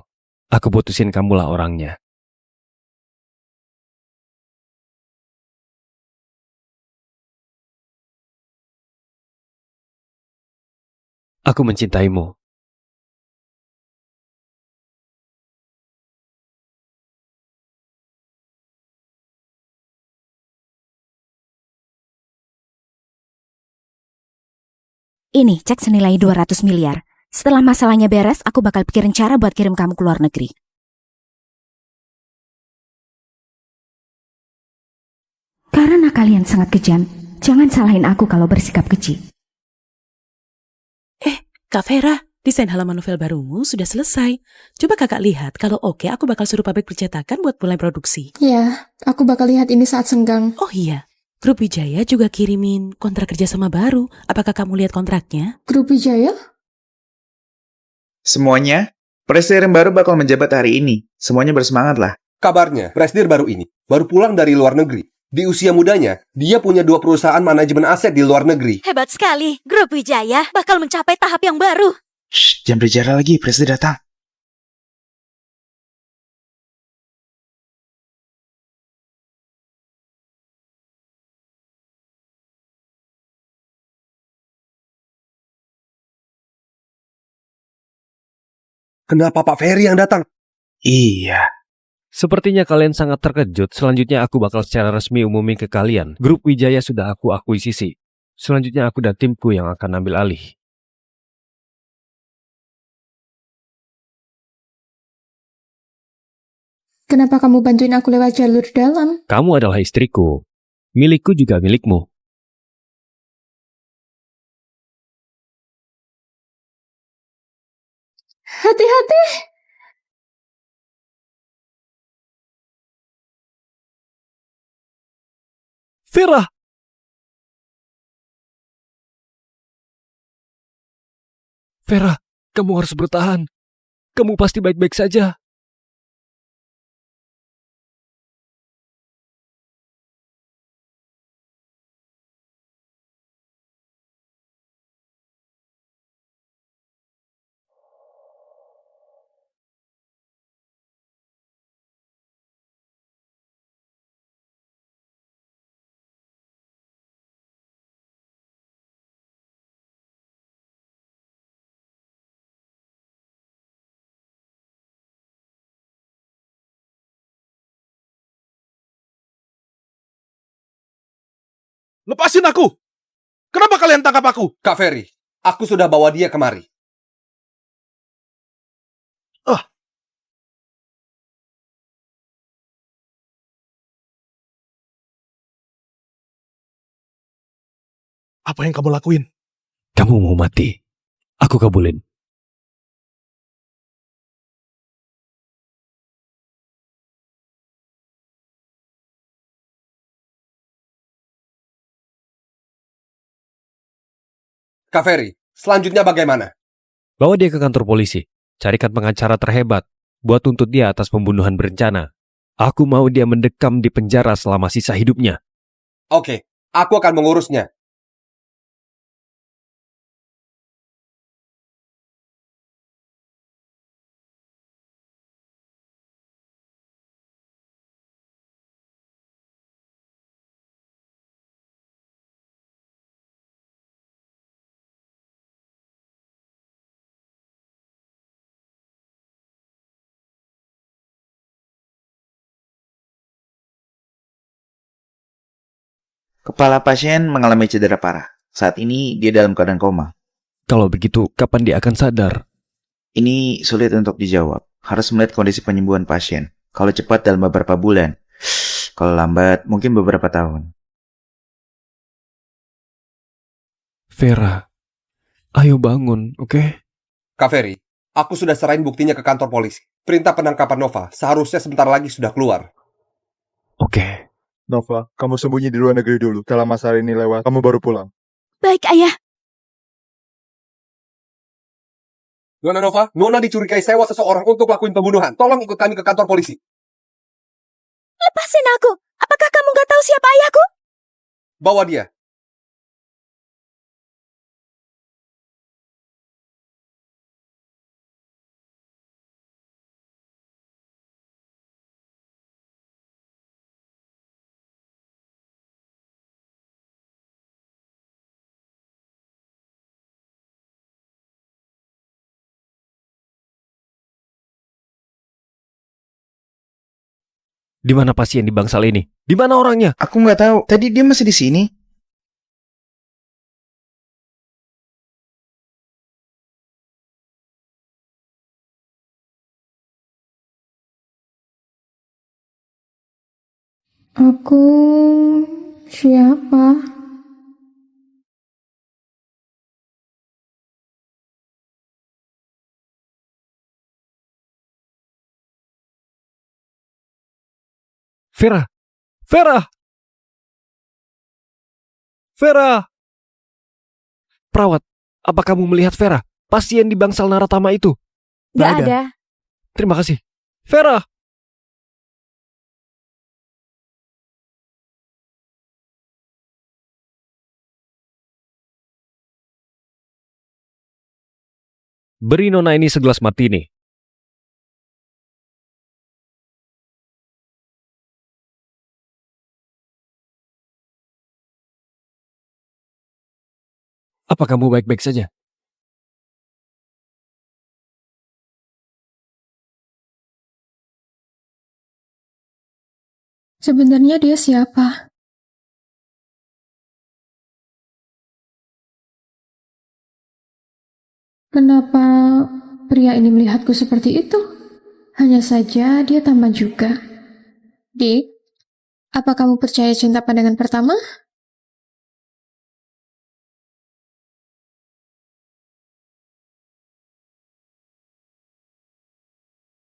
aku putusin kamulah orangnya. Aku mencintaimu. Ini cek senilai 200 miliar. Setelah masalahnya beres, aku bakal pikirin cara buat kirim kamu ke luar negeri. Karena kalian sangat kejam, jangan salahin aku kalau bersikap keji. Kak Vera, desain halaman novel barumu sudah selesai. Coba kakak lihat, kalau oke aku bakal suruh pabrik percetakan buat mulai produksi. Ya, aku bakal lihat ini saat senggang. Oh iya, Grup Wijaya juga kirimin kontrak kerjasama baru. Apakah kamu lihat kontraknya? Grup Wijaya? Semuanya, presiden baru bakal menjabat hari ini. Semuanya bersemangatlah. Kabarnya, presiden baru ini baru pulang dari luar negeri. Di usia mudanya, dia punya 2 perusahaan manajemen aset di luar negeri. Hebat sekali, Grup Wijaya bakal mencapai tahap yang baru. Shh, jangan berbicara lagi, presiden datang. Kenapa Pak Ferry yang datang? Iya. Sepertinya kalian sangat terkejut. Selanjutnya aku bakal secara resmi umumin ke kalian. Grup Wijaya sudah aku akuisisi. Selanjutnya aku dan timku yang akan ambil alih. Kenapa kamu bantuin aku lewat jalur dalam? Kamu adalah istriku. Milikku juga milikmu. Hati-hati! Vera! Vera, kamu harus bertahan. Kamu pasti baik-baik saja. Lepasin aku! Kenapa kalian tangkap aku? Kak Ferry, aku sudah bawa dia kemari. Apa yang kamu lakuin? Kamu mau mati. Aku kabulin. Kak Ferry, selanjutnya bagaimana? Bawa dia ke kantor polisi. Carikan pengacara terhebat buat tuntut dia atas pembunuhan berencana. Aku mau dia mendekam di penjara selama sisa hidupnya. Oke, aku akan mengurusnya. Kepala pasien mengalami cedera parah. Saat ini dia dalam keadaan koma. Kalau begitu, kapan dia akan sadar? Ini sulit untuk dijawab. Harus melihat kondisi penyembuhan pasien. Kalau cepat dalam beberapa bulan. Kalau lambat, mungkin beberapa tahun. Vera, ayo bangun, oke? Kak Ferry, aku sudah serahin buktinya ke kantor polisi. Perintah penangkapan Nova seharusnya sebentar lagi sudah keluar. Oke. Nova, kamu sembunyi di luar negeri dulu. Setelah masa ini lewat, kamu baru pulang. Baik, Ayah. Nona dicurigai sewa seseorang untuk lakuin pembunuhan. Tolong ikut kami ke kantor polisi. Lepasin aku. Apakah kamu gak tahu siapa ayahku? Bawa dia. Di mana pasien di bangsal ini? Di mana orangnya? Aku nggak tahu. Tadi dia masih di sini. Aku siapa? Vera! Vera! Vera! Perawat, apa kamu melihat Vera? Pasien di bangsal Naratama itu? Gak ada. Terima kasih. Vera! Beri Nona ini segelas martini. Apa kamu baik-baik saja? Sebenarnya dia siapa? Kenapa pria ini melihatku seperti itu? Hanya saja dia tampan juga. Dik, apa kamu percaya cinta pandangan pertama?